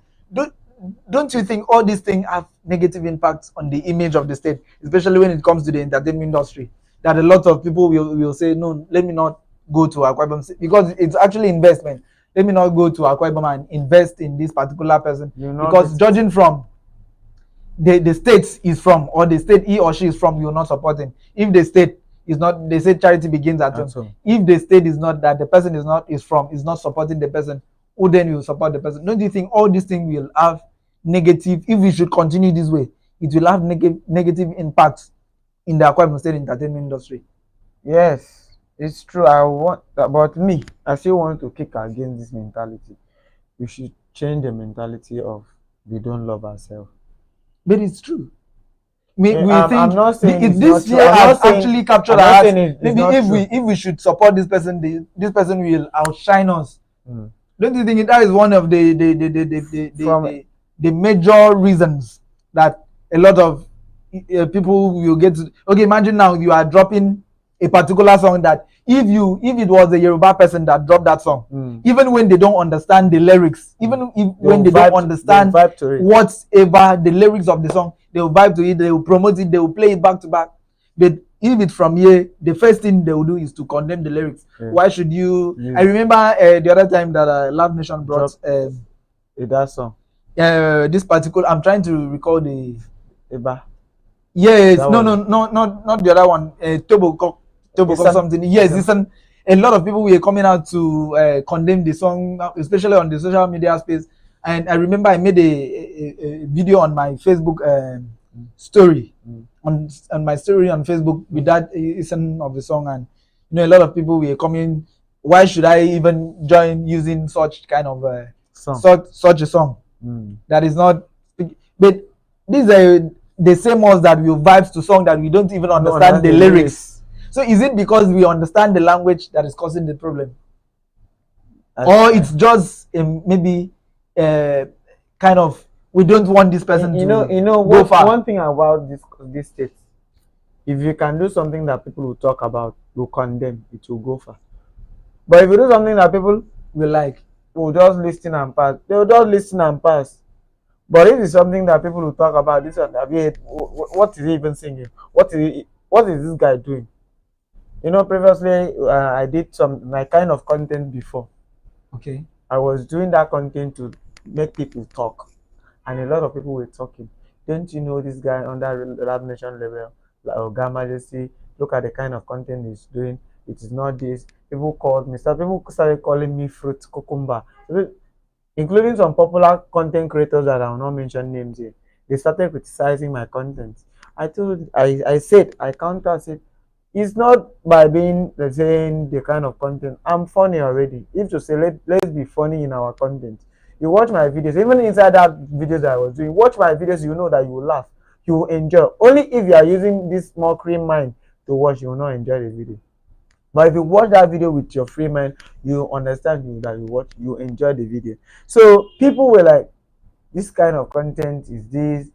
don't you think all these things have negative impacts on the image of the state, especially when it comes to the entertainment industry? That a lot of people will say, no, let me not go to Akwa Ibom because it's actually investment. Let me not go to Akwa Ibom and invest in this particular person, because judging from the state is from, or the state he or she is from, you're not supporting. If the state is not, they say charity begins at home. If the state is not, that the person is not supporting the person, who then you support the person. Don't you think all these things will have negative, if we should continue this way, it will have negative impacts in the Akwa Ibom State entertainment industry? Yes, it's true. I want, but me, I still want to kick against this mentality. We should change the mentality of we don't love ourselves. But it's true. We I'm think not saying if it's this not true. year I'm has not saying, actually captured I'm not our hearts, saying it's maybe not if true. we should support this person, this person will outshine us. Mm. Don't you think that is one of From the major reasons that a lot of people will get to? Okay, imagine now you are dropping a particular song that if it was a Yoruba person that dropped that song, even when they don't understand the lyrics, even if when they don't understand whatever the lyrics of the song, they will vibe to it, they will promote it, they will play it back to back. But if it's from here, the first thing they will do is to condemn the lyrics. Yeah. Why should you? Yes. I remember the other time that Love Nation brought that song. This particular, I'm trying to recall the Eba. Yes, not the other one. Tobo something. Yes, listen. A lot of people were coming out to condemn the song, especially on the social media space. And I remember I made a video on my Facebook story, on my story on Facebook with that listen of the song, and a lot of people were coming. Why should I even join using such kind of such a song? That is not. But these are the same ones that will vibes to song that we don't even understand the lyrics. So is it because we understand the language that is causing the problem, or it's just maybe kind of we don't want this person to go far? One thing about this state, if you can do something that people will talk about, will condemn, it will go far. But if you do something that people will like, will just listen and pass, they will just listen and pass. But if it's something that people will talk about, this one, what is he even singing? What is this guy doing? Previously I did my kind of content before. Okay. I was doing that content to make people talk, and a lot of people were talking. Don't you know this guy under Rap Nation level, like Majesty? Look at the kind of content he's doing. It is not this. People called me. People started calling me fruit cucumber, including some popular content creators that I will not mention names here. They started criticizing my content. I said, it's not by being saying the kind of content. I'm funny already. If to say let's be funny in our content. You watch my videos, even inside that videos that I was doing, watch my videos, you know that you will laugh, you will enjoy. Only if you are using this mockery mind to watch, you will not enjoy the video. But if you watch that video with your free mind, you understand that you enjoy the video. So people were like, this kind of content is this,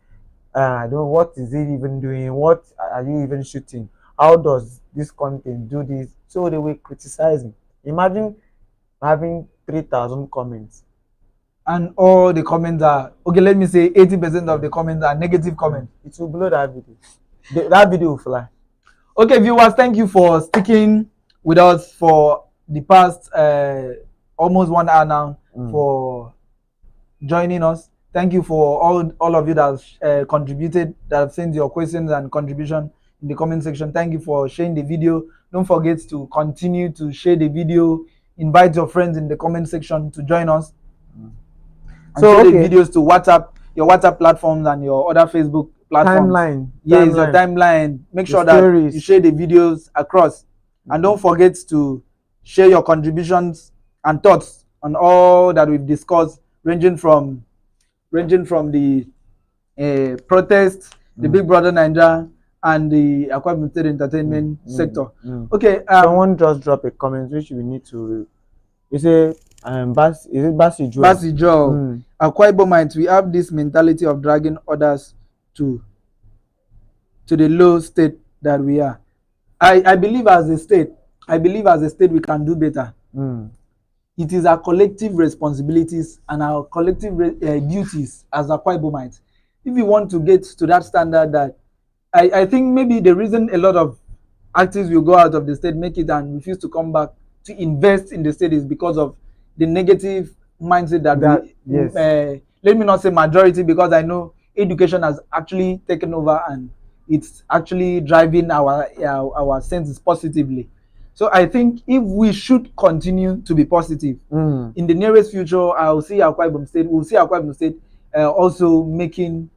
what is it even doing? What are you even shooting? How does this content do this? So they were criticizing. Imagine having 3,000 comments. And all the comments are, okay, let me say 80% of the comments are negative comments. It will blow that video. That video will fly. Okay, viewers, thank you for sticking with us for the past almost 1 hour now, for joining us. Thank you for all of you that have contributed, that have sent your questions and contribution in the comment section. Thank you for sharing the video. Don't forget to continue to share the video. Invite your friends in the comment section to join us. And share the videos to WhatsApp, your WhatsApp platforms and your other Facebook platforms. Yes, your timeline. Make sure that you share the videos across. And don't forget to share your contributions and thoughts on all that we've discussed, ranging from the protests, the Big Brother Nigeria, and the Akwa Ibom State entertainment sector. Okay. Someone just dropped a comment which we need to. You say, is it Basi Joe? Basi Joe. Akwa Ibomites, we have this mentality of dragging others to the low state that we are. I believe as a state, we can do better. It is our collective responsibilities and our collective duties as Akwa Ibomites. If we want to get to that standard, that I think maybe the reason a lot of activists will go out of the state, make it and refuse to come back to invest in the state is because of the negative mindset let me not say majority, because I know education has actually taken over and it's actually driving our senses positively. So I think if we should continue to be positive in the nearest future, I'll see Akwa Ibom State. We'll see Akwa Ibom State also making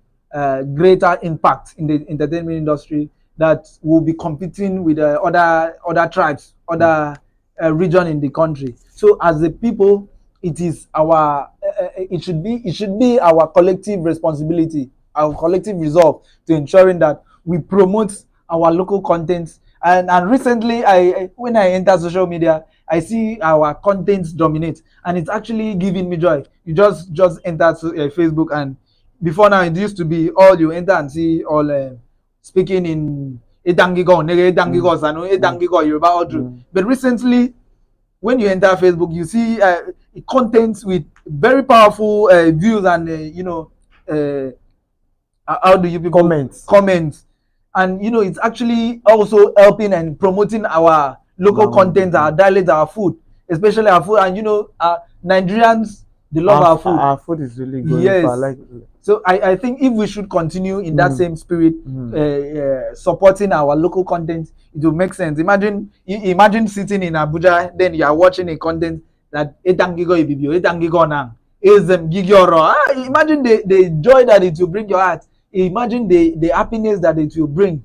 greater impact in the entertainment industry that will be competing with other tribes, other region in the country. So as the people, it is our it should be our collective responsibility, our collective resolve to ensuring that we promote our local contents. And recently, when I enter social media, I see our contents dominate, and it's actually giving me joy. You just enter Facebook, and before now it used to be all you enter and see all speaking in Edangigo, Nege Edangigo, Sano, Edangigo, Yoruba, Odru. But recently, when you enter Facebook, you see contents with very powerful views and how do you people comments, and it's actually also helping and promoting our local content, our dialect, our food, especially our food. And Nigerians, they love our food. Our food is really good. Yes. So I think if we should continue in that same spirit, supporting our local content, it will make sense. Imagine sitting in Abuja, then you are watching a content that Etangigo Ibibio, Etangigo Nang, Gigoro. Imagine the joy that it will bring your heart. Imagine the happiness that it will bring.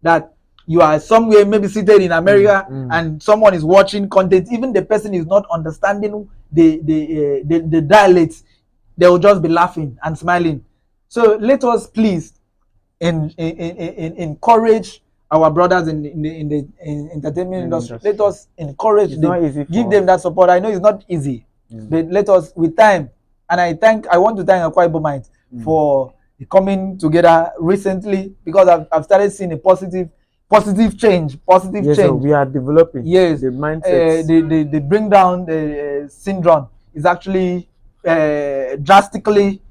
That you are somewhere, maybe seated in America, and someone is watching content. Even the person is not understanding the dialects, they will just be laughing and smiling. So let us please encourage our brothers in the entertainment industry. Let us encourage them, give them that support. I know it's not easy, but let us, with time. And I want to thank Akwa Ibomite for coming together recently, because I've started seeing a positive change. Change. So we are developing. Yes, the mindset. The bring down the syndrome is actually drastically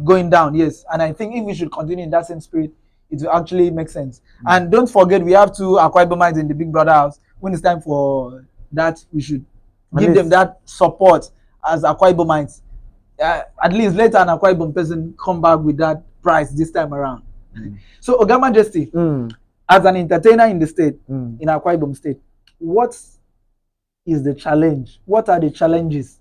going down. Yes, and I think if we should continue in that same spirit, it will actually make sense. And don't forget, we have two Akwa Ibomites in the Big Brother house. When it's time for that, we should give them that support as Akwa Ibomites. At least let an Akwa Ibom person come back with that prize this time around. So, Oga Majesty, as an entertainer in the state, in Akwa Ibom State, what is the challenge? What are the challenges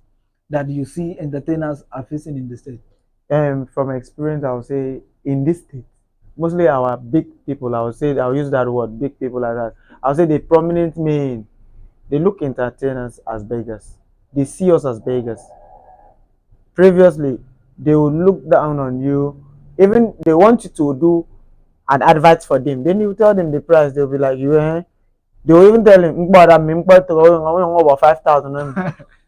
that you see entertainers are facing in the state? From experience, I would say in this state, mostly our big people, I'll use that word, big people like that. I'll say the prominent men, they look entertainers as beggars. They see us as beggars. Previously, they would look down on you. Even they want you to do an advert for them. Then you tell them the price, they'll be like, you they will even tell him about 5,000. They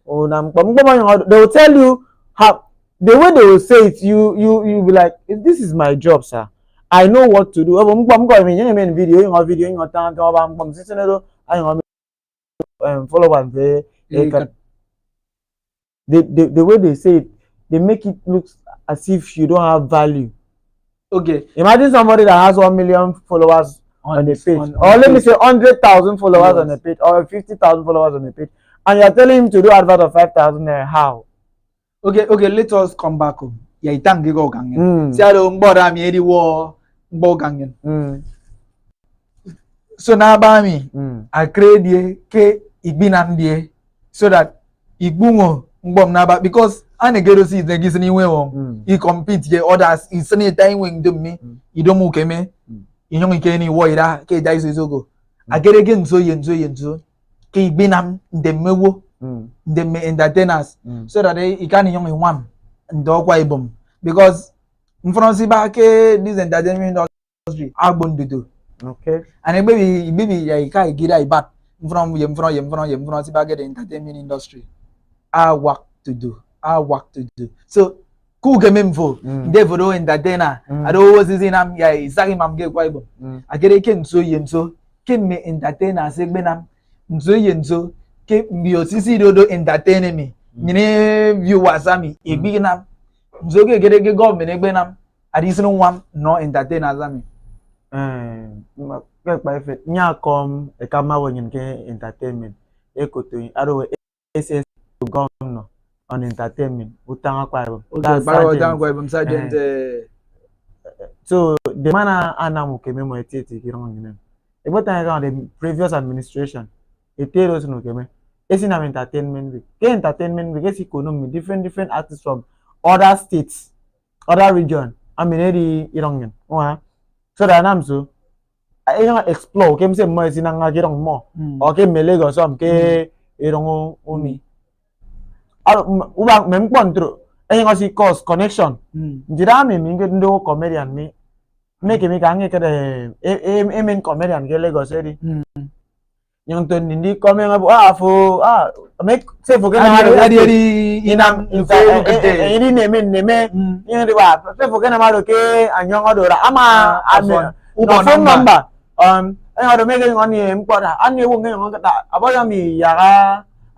will tell you how the way they will say it, you be like, this is my job, sir. I know what to do. The way they say it, they make it look as if you don't have value. Okay. Imagine somebody that has 1 million followers on a page, or let me say 100,000 followers on a page, or 50,000 followers on a page, and you're telling him to do advert of 5,000. How? Okay, let us come back. Yeah, thank you, go gangen. So now, Bami, I create the ke igbinam die so that igbungo mbom naba, because ane gero si the gis ni we he compete ye others is any time when do me you don't move me inyong ike ni wo ira ke dai so go agere ge nzo yenzo ke igbinam the mewo the entertainers so that they can inyong iwam ndo kwa ibom, because in France ba ke this entertainment industry agbondodo. Okay. And maybe ya kai gira ibat from si ba get the entertainment industry. Our work to do. So ku game mfo devodo entertainer ado wo sisi nam ya isari mam ge kwa ibo agere ke nso yenso ke me entertainer se gbe nam nso yenso ke mi osisi dodo entertain me nyine viewers ami egbi nam nso ke gere ge government egbe nam additional one no entertainer ami nyakom ekama wonyin ke entertainment ekoto aro SS governor on entertainment utanga kwa ibo. Sergeant. So the man anamu keme mo etete kirong ngene. About time around the previous administration Eteros no keme. It's in entertainment week. Ke entertainment week is economy different artists from other states, other region. I mean eri irongen. So that I'm so I explore kem se mo sinanga girong mo. Okay me Lagos am ke irong uni. Ubang mempon tru. Si cause connection. Jira me mingo ndo comedian me. Make me kange kede main comedian ke Lagos eri. Yang tu ni komen fo make say forget na adi inam ini neme yang di ba say forget na ke anyong odora ama ame phone number ada make ngoni empora ani wong ngong kata apa yang mi ya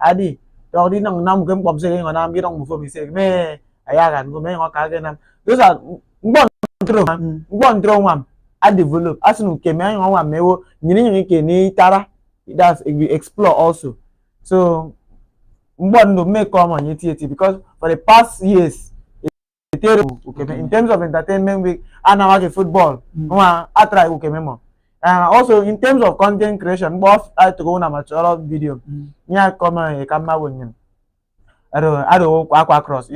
adi dog di nang nam kem kom se ngona mi dong mu fo mi se me aya kan ko me ngoka ke nam dosa ngbon tro mam a develop asunu ke me ngwa mewo nyini ke ni tara that's we explore also. So no make come on UTT because for the past years in terms of entertainment week and now football I try more. Also in terms of content creation both I to go on amateur video nya come camera won ado aqua cross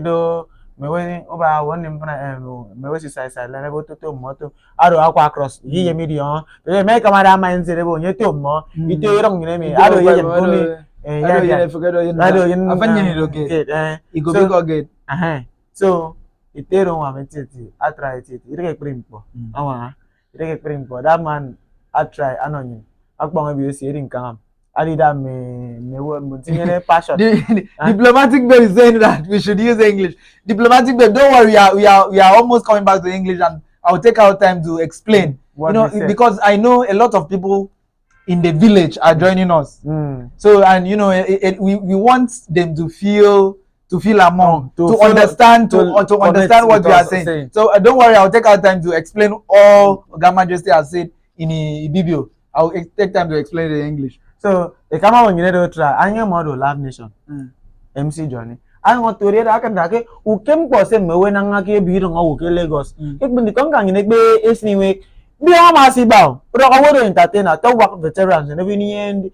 me we over one me we sai la nebo to moto ado aqua cross yi medium me camera man se nebo nye to mo ite rong ne me ado ye bomi ado yin afanye ni roke igo bigo get so ite rong wa metiti I try it ire primpo ire primpo that man I try anonyi akpon bi o si rin kan Adida me passion. Diplomatic babe is saying that we should use English. Diplomatic babe, don't worry, we are almost coming back to English, and I'll take our time to explain. Because I know a lot of people in the village are joining us. So and we want them to feel among, to understand what we are saying. So don't worry, I'll take our time to explain all Majesty has said in Ibibio. I'll take time to explain it in English. So, come on, you know, try. I am model Love Nation. MC Johnny. I want to read. I can take it. Who came for some when I'm not here, Lagos. It been the congang in a bay, is anyway. Be a massive bow. But I want to entertain a talk work veterans and every end.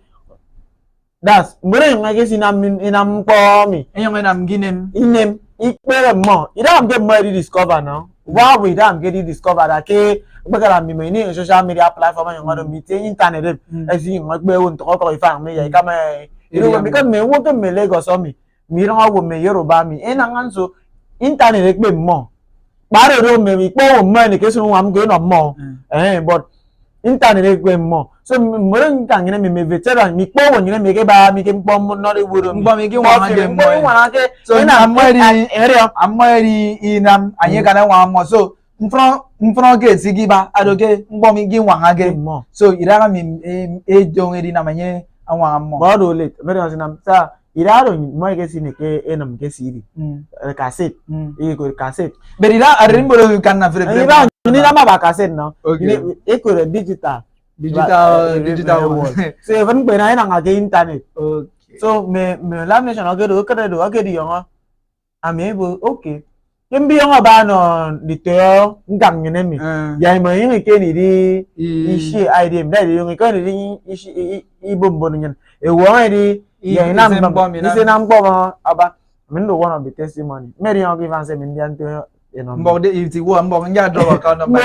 That's Brain, I guess in for me. And when I'm getting in them, it better more. You don't get money discover now. Why we don't get it discovered? Okay. Because I'm in social media platform and you meet internet as you might be able to talk if I'm me. Because me want to me Lagos on me. Me don't have me Yoruba me. And I'm so internet make more. But I don't me money case I'm going on more. But internet make more. So more than me veteran me when you make a me can bomb not a wood. So I'm ready in and you can one more. So mfro ke sigiba adoke ngbomi gi wangage mo so iraga mi jonge di namanye anwa mo bodo late very asinam sa iraro mo ke sineke enam ke siri cassette ko cassette berira arimbo kan na fere ira ni na ba cassette no e ko digital world so even be na nga ke internet okay so me Love Nation okay di yo I'm able okay Kembi yung ba no dito ngang yun mi. Yay mo yung ikeni di ishi idea dahil yung ikeni di ishi ibombo niyan. Ewa di yay nam isi nam po aba mindo one of the testimony. Meri yung givan se mindian to mbok de iti wo mbok nya draw account number.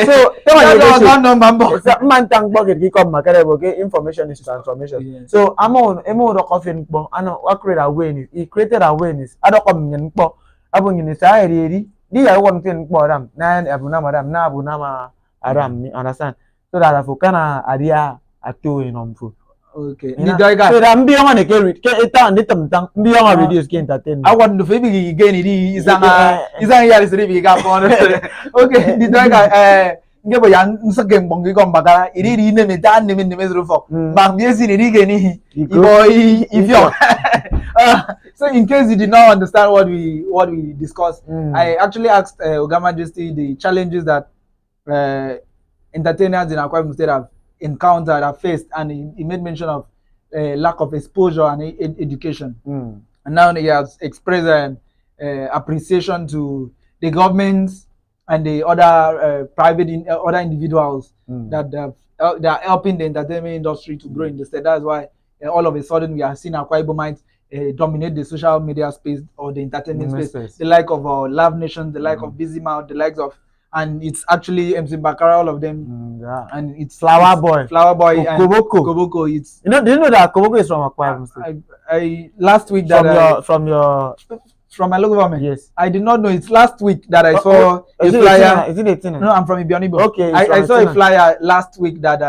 So tama yung number. Sa mantang pocket ki kom makare bo ke information is transformation. So emo ro coffin po ano create awareness. He created awareness. Ado kom nyen po. Abang ini saya di dia orang tin boram na abu nama ram na abu nama aram ni understand so that fukana adia atu inomfu okay ni daiga so ram bi ngane ke eta ni temtang bi ngane videos ke entertain I want to febi again di isanga ya sribi ga pon okay ni daiga ngebo yang nsagem bongi ko mbagara iri ne me dan ne me zero for bang bi esi ni ge ni boy if you so in case you did not understand what we discussed, I actually asked Majesty the challenges that entertainers in Akwa State have encountered, have faced, and he made mention of lack of exposure and education. And now he has expressed appreciation to the governments and the other other individuals that they are helping the entertainment industry to grow in the state. That's why all of a sudden we are seeing Akwa Ibomites dominate the social media space or the entertainment space. The like of Love Nation, the like of Busy Mouth, the likes of, and it's actually MC Bakara, all of them, and it's Flower Boy, and Koboko. It's do you know that Koboko is from Akwa Ibom State? I last week that from my local government. Yes, I did not know. It's last week that I saw a flyer. Is it 18? No, I'm from Ibionibo. Okay, I saw a flyer last week that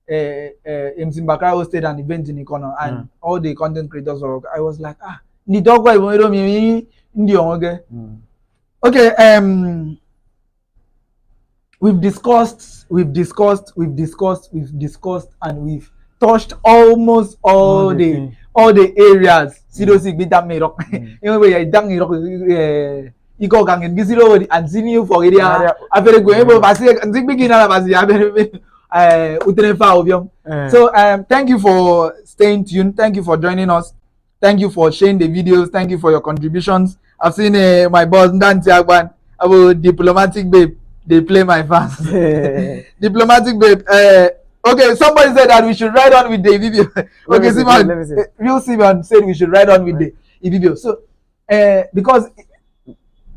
MC Bakara hosted an event in Ikono, and all the content creators were. I was like, the dog boy, okay. We've discussed, and we've touched almost all the areas. Seriously, be that me rock. You know, you dang rock. You go gang and busy road and see you for area. I feel going able to see and think begin at So thank you for staying tuned. Thank you for joining us. Thank you for sharing the videos. Thank you for your contributions. I've seen my boss Nanti Agban about Diplomatic Babe. They play my fans. Diplomatic Babe. Okay, somebody said that we should ride on with the video. Okay, Simon, real Simon said we should ride on with the video. So, because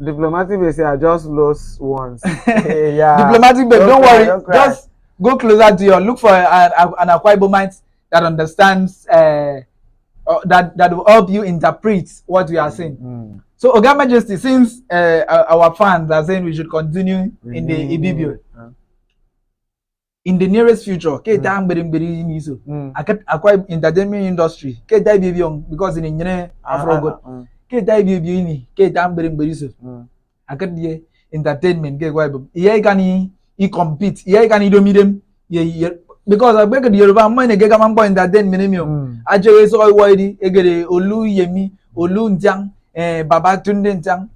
Diplomatic Babe say I just lost once. Yeah. Diplomatic Babe, don't worry. Just go closer to your look for an Akwa Ibomite that understands that will help you interpret what we are saying. So, Oga Majesty, since our fans are saying we should continue in the Ibibio, in the nearest future, Akwa entertainment industry, because in the Afro, entertainment, he compete, he can because I beg the Yoruba money, get a point that then minimum. I just saw Whitey, Egere, Olu Yemi, Olu Njang. Baba Tunde Ntang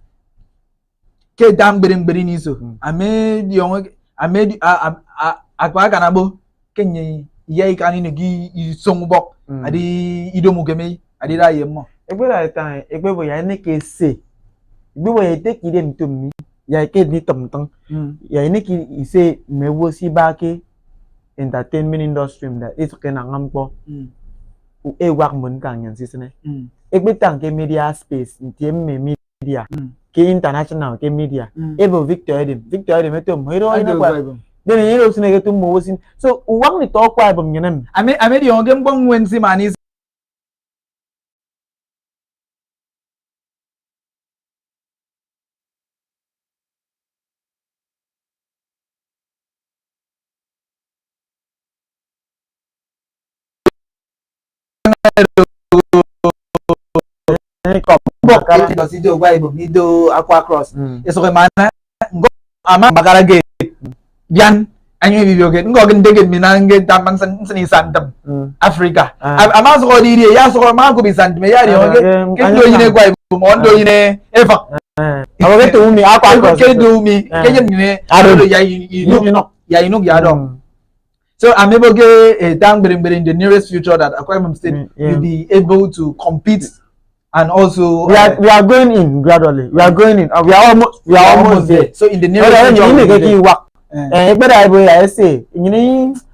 ke dam bering so I made Akwa Kanabo Kenye Yai Kanini gi Songbok Adi Idomugeme Adida Yemo. That time, Ebo Yaneke say, we were taking them to me, Yake ni Tomtong, Yaneki say, me was si bake entertainment industry that it's can ampo. E work Munkang and Sisne. Everything ke media space, in media, ke international, ke media. Ebo Victor Edim metum, hero then hero snake to Mosin. So one we talk about them. I made your game bong when Simanis. Itu Aqua Cross. Eso ke mana? Ngo ama bakara gate. Bian anyo video gate. Ngo gen degit minange taman seni santem. Afrika. Ama so di dia ya so ma ko bisan me ya dio ke do yine kwa ibu mo do yine efa. Awo ke tu mi Aqua Cross. Ke do mi ke yen ni ado ya ino ya do. So I'm able to down in the nearest future that Akwa Ibom State will be able to compete. And also, we are going in gradually. We are going in. We are almost there. So in the nearest future,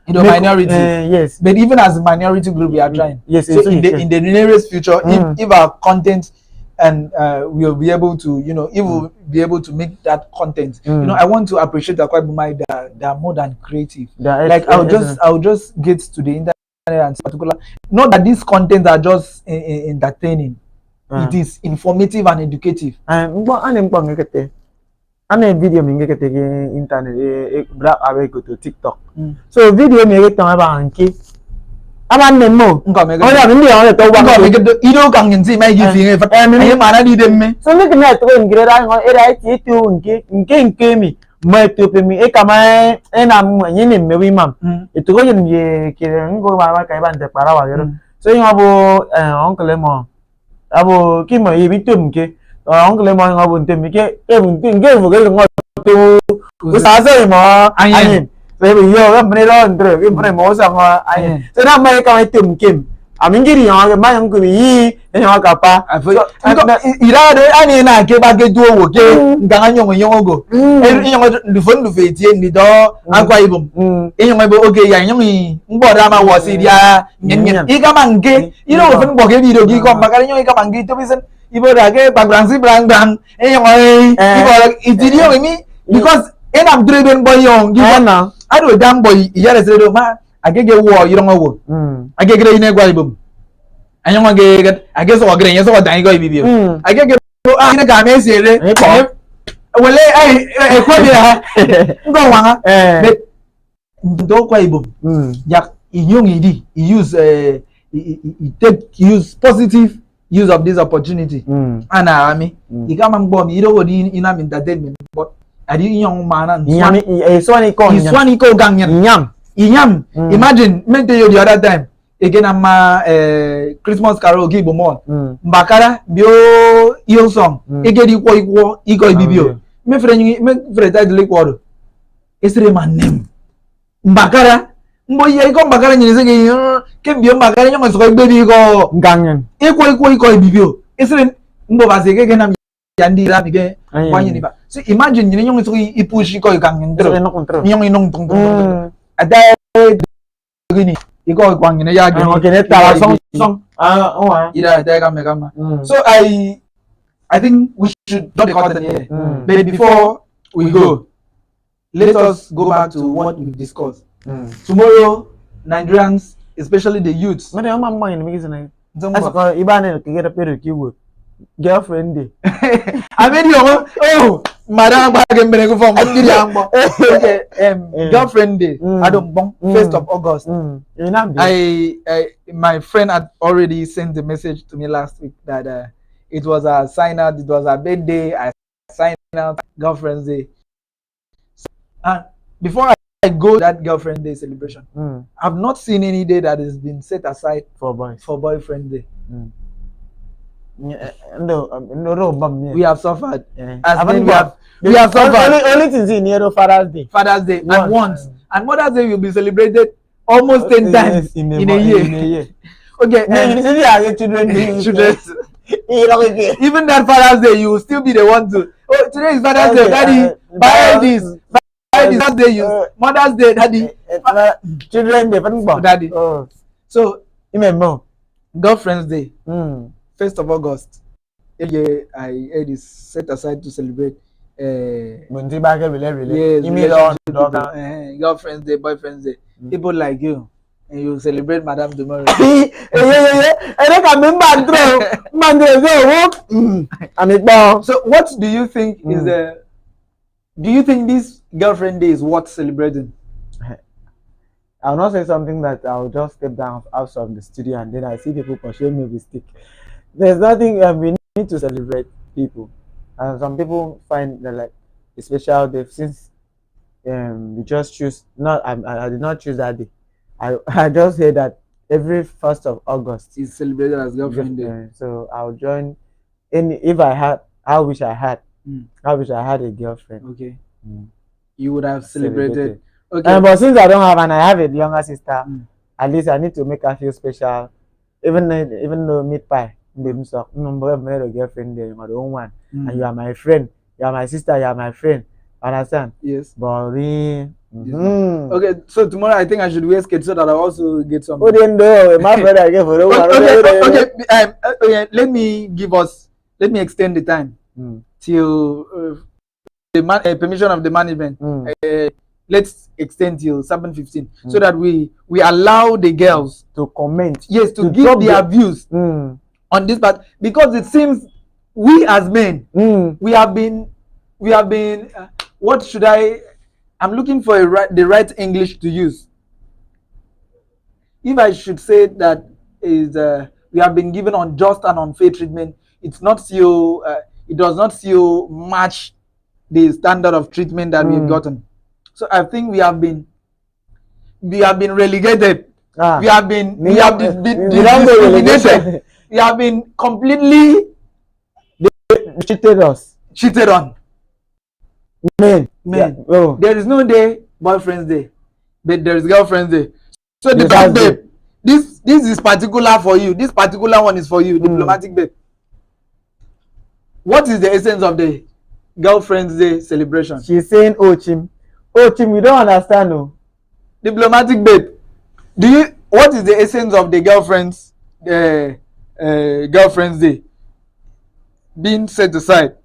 minority. Yes. But even as a minority group, we are trying. Yes. So in the nearest future, if our content and we'll be able to, if we'll be able to make that content, I want to appreciate the Akwa Ibomite that they are more than creative. Like I'll just get to the internet and particular. Not that these contents are just entertaining. It is informative and educative. Ane video mi ngeke tege internet bra awe go to TikTok. So video mi ngeke tama ba anki. Aban nemo. Oya mi on to wa ko ngeke ido kan nzi mai gi fi fa. Ayi mana di dem me. So ngeke na to ngire ra ngo era ti tu nke mi. Ma to pe mi e kama e na mu yin ni me wi mam. E to go yin ye ke ngo ba ba kai ban te para wa yero. So yin abo oncle mo. Abo ki mo yi bitum ke. Oncle mo ngabo ntem ke e buntin ke vo ke ngo to sa sa mo ayin. Saya yo kan bener on terus, bener mau sama ayah. Saya nak main kau itu mungkin. Amingiri yon ma yon kubi yi yon kapa. Ira de ani na ke ba ke duo ke nganga nyong go. Nyong du fon du fe tie ni do Akwa Ibom. Nyong be okay ya nyong ngbo da ma wo si dia nyen. Ika mange, fon bo ke video gi ko makare nyong ika mange to bisen. Ibo da ke background brang nyong ibo ididio mi because I'm driven boy young. I do damn boy yare se do ma agege wo yirongo wo. Agege ine Akwa Ibom. Anyong get I guess what green, yes, what I go be. I get ina ga me se le. Wele ai ko dia. Go wanga. But do Akwa Ibom. Yak inyong idi. Use use positive use of this opportunity. Ana ami. Ikama mbo mi do wodi ina entertainment but adi inyong mana. Swani ko ganyan. Inyam. Imagine me tell you the other time. Again, I'm Christmas karaoke bomon. Mbakara bio iyo song. Again, iko ibibio. Me friend title kwado. Esre man name. Mbakara. Mbo ye iko mbakara nyese ke bio mbakara nyama so baby ko ganyan. Iko ibibio. Esre mbo baseke ke na yandi la bige wanyi ni ba. So imagine nyong so ipushi ko ganyan. Nyong inong tung. Ada gini. Iko kwangine ya gini. Okay, neta song. Ida kama. So I think we should drop the content here. But before we go, let us go back to what we discussed. Tomorrow, Nigerians, especially the youths. Mane mama mwa ni migize na. Asako ibane kigera pero kiwo. Girlfriend day. I mean you madam bag mbere go form ngiri ambo. Okay, girlfriend day. Adom bon 1st of August. My friend had already sent a message to me last week that it was a sign out, it was a birthday, I signed out girlfriend's day. And before I go to that girlfriend day celebration, I've not seen any day that has been set aside for boyfriend day. We have suffered. We have suffered. Only things in here Father's Day. And once. And Mother's Day will be celebrated almost 10 times in a year. Okay. Children. Even that Father's Day, you will still be the one to. Oh, today is Father's Day, Daddy. Buy this. Father's Day, Mother's Day, Daddy. Children Day, Daddy. So, remember, Girlfriend's Day. 1st of August, every year it is set aside to celebrate. Girlfriend's Day, Boyfriend's Day. People like you, and you celebrate Madame tomorrow. So, what do you think is the? Do you think this Girlfriend Day is worth celebrating? I'll not say something that I'll just step down out of the studio and then I see people pursue me with stick. There's nothing we need to celebrate people. And some people find that like a special day since we just choose I did not choose that day. I just say that every 1st of August is celebrated as Girlfriend Day. So I'll join if I wish I had a girlfriend. Okay. You would have celebrated. Okay. But since I don't have and I have a younger sister, at least I need to make her feel special. Even though meat pie, a girlfriend there, you're the own one, and you are my friend, you are my sister, you are my friend. Understand? Yes. Boring. Okay, so tomorrow I think I should wear skate so that I also get some. Oh, then no, my brother again for the one. Okay. Let me extend the time till the permission of the management. Let's extend till 7:15 so that we allow the girls to comment. Yes, to give their views on this part, because it seems we as men we have been what should I'm looking for the right English to use. If I should say that is we have been given unjust and unfair treatment, it does not still match the standard of treatment that we've gotten. So I think we have been relegated. We have been discriminated. We have been completely cheated on. Men. Yeah. Oh. There is no day Boyfriend's Day, but there is Girlfriend's Day. So the fact that This is particular for you. This particular one is for you, diplomatic babe. What is the essence of the girlfriend's day celebration? She's saying, "Oh Chim, you don't understand, no." Diplomatic babe, what is the essence of the girlfriend's day being set aside?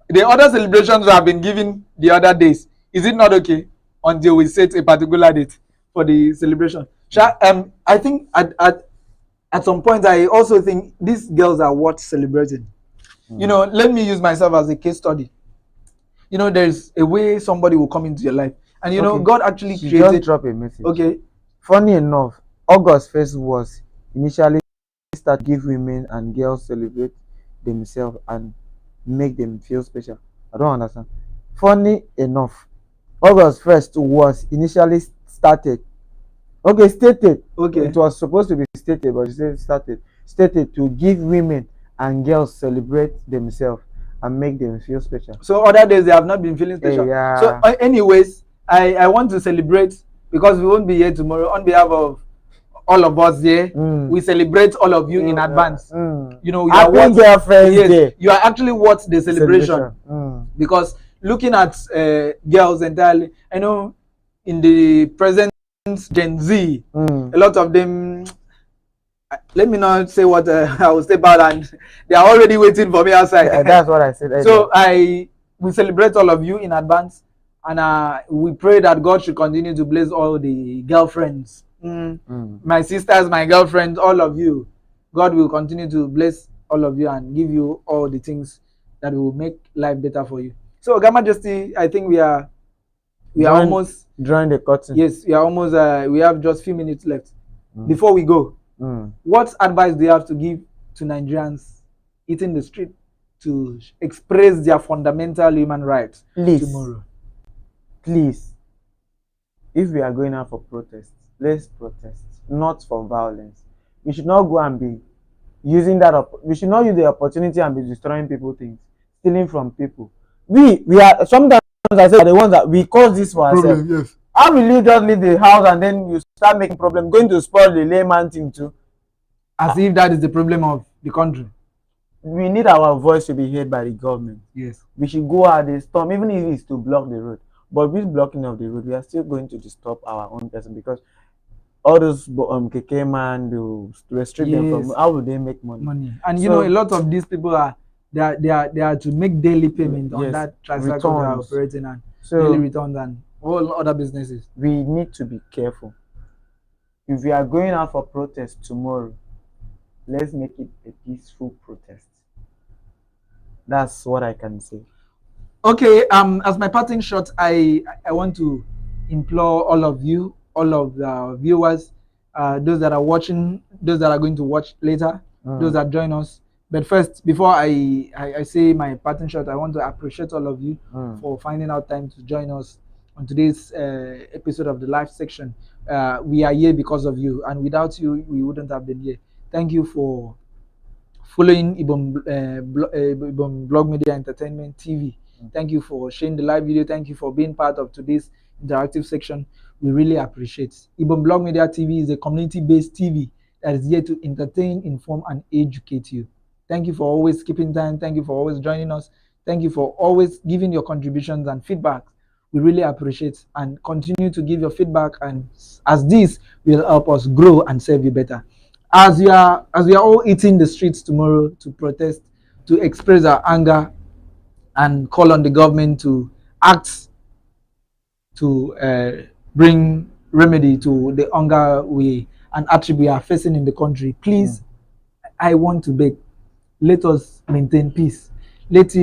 The other celebrations have been given the other days. Is it not okay until we set a particular date for the celebration? I think at some point I also think these girls are worth celebrating. You know, let me use myself as a case study. You know, there's a way somebody will come into your life, and you know, God actually created. Just drop a message. Okay. Funny enough, August 1st was initially start to give women and girls celebrate themselves and make them feel special. I don't understand. Funny enough, August 1st was initially stated. It was supposed to be stated, but it said stated to give women and girls celebrate themselves and make them feel special. So other days they have not been feeling special. Yeah. So anyways, I want to celebrate, because we won't be here tomorrow. On behalf of all of us here, we celebrate all of you in advance. You know, you are what girlfriends. Yes, you are actually what the celebration. Because looking at girls entirely, I know in the present Gen Z, a lot of them, let me not say what I will say about, and they are already waiting for me outside. That's what I said. So we celebrate all of you in advance, and we pray that God should continue to bless all the girlfriends, my sisters, my girlfriends, all of you. God will continue to bless all of you and give you all the things that will make life better for you. So, Majesty, I think we are almost drawing the curtain. Yes, we are almost. We have just a few minutes left before we go. What advice do you have to give to Nigerians eating the street to express their fundamental human rights tomorrow? Please, if we are going out for protests, let's protest, not for violence. We should not go and be using that. We should not use the opportunity and be destroying people things, stealing from people. We are sometimes, I say, the ones that we cause this for ourselves. Yes. How will you just leave the house and then you start making problems, going to spoil the layman thing too? As if that is the problem of the country. We need our voice to be heard by the government. Yes. We should go out the storm, even if it's to block the road. But with blocking of the road, we are still going to disturb our own person, because all those KK man to restrict them from, how will they make money? And you know, a lot of these people are they are to make daily payment on that transaction they are operating, and daily returns and all other businesses. We need to be careful. If we are going out for protest tomorrow, let's make it a peaceful protest. That's what I can say. Okay, as my parting shot, I want to implore all of you, all of the viewers, those that are watching, those that are going to watch later, those that join us. But first, before I say my parting shot, I want to appreciate all of you for finding out time to join us on today's episode of the live section. We are here because of you, and without you, we wouldn't have been here. Thank you for following Ibom Blog Media Entertainment TV. Thank you for sharing the live video. Thank you for being part of today's interactive section. We really appreciate. Ibom Blog Media TV is a community-based TV that is here to entertain, inform, and educate you. Thank you for always keeping time. Thank you for always joining us. Thank you for always giving your contributions and feedback. We really appreciate, and continue to give your feedback, and as this will help us grow and serve you better. As we are all eating the streets tomorrow to protest, to express our anger, and call on the government to act to bring remedy to the hunger and hardship we are facing in the country. Please, I want to beg, let us maintain peace. Let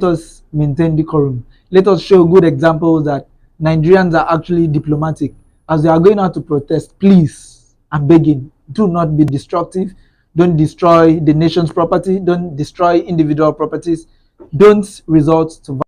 us maintain decorum. Let us show good examples that Nigerians are actually diplomatic. As they are going out to protest, please, I'm begging, do not be destructive. Don't destroy the nation's property. Don't destroy individual properties. Don't resort to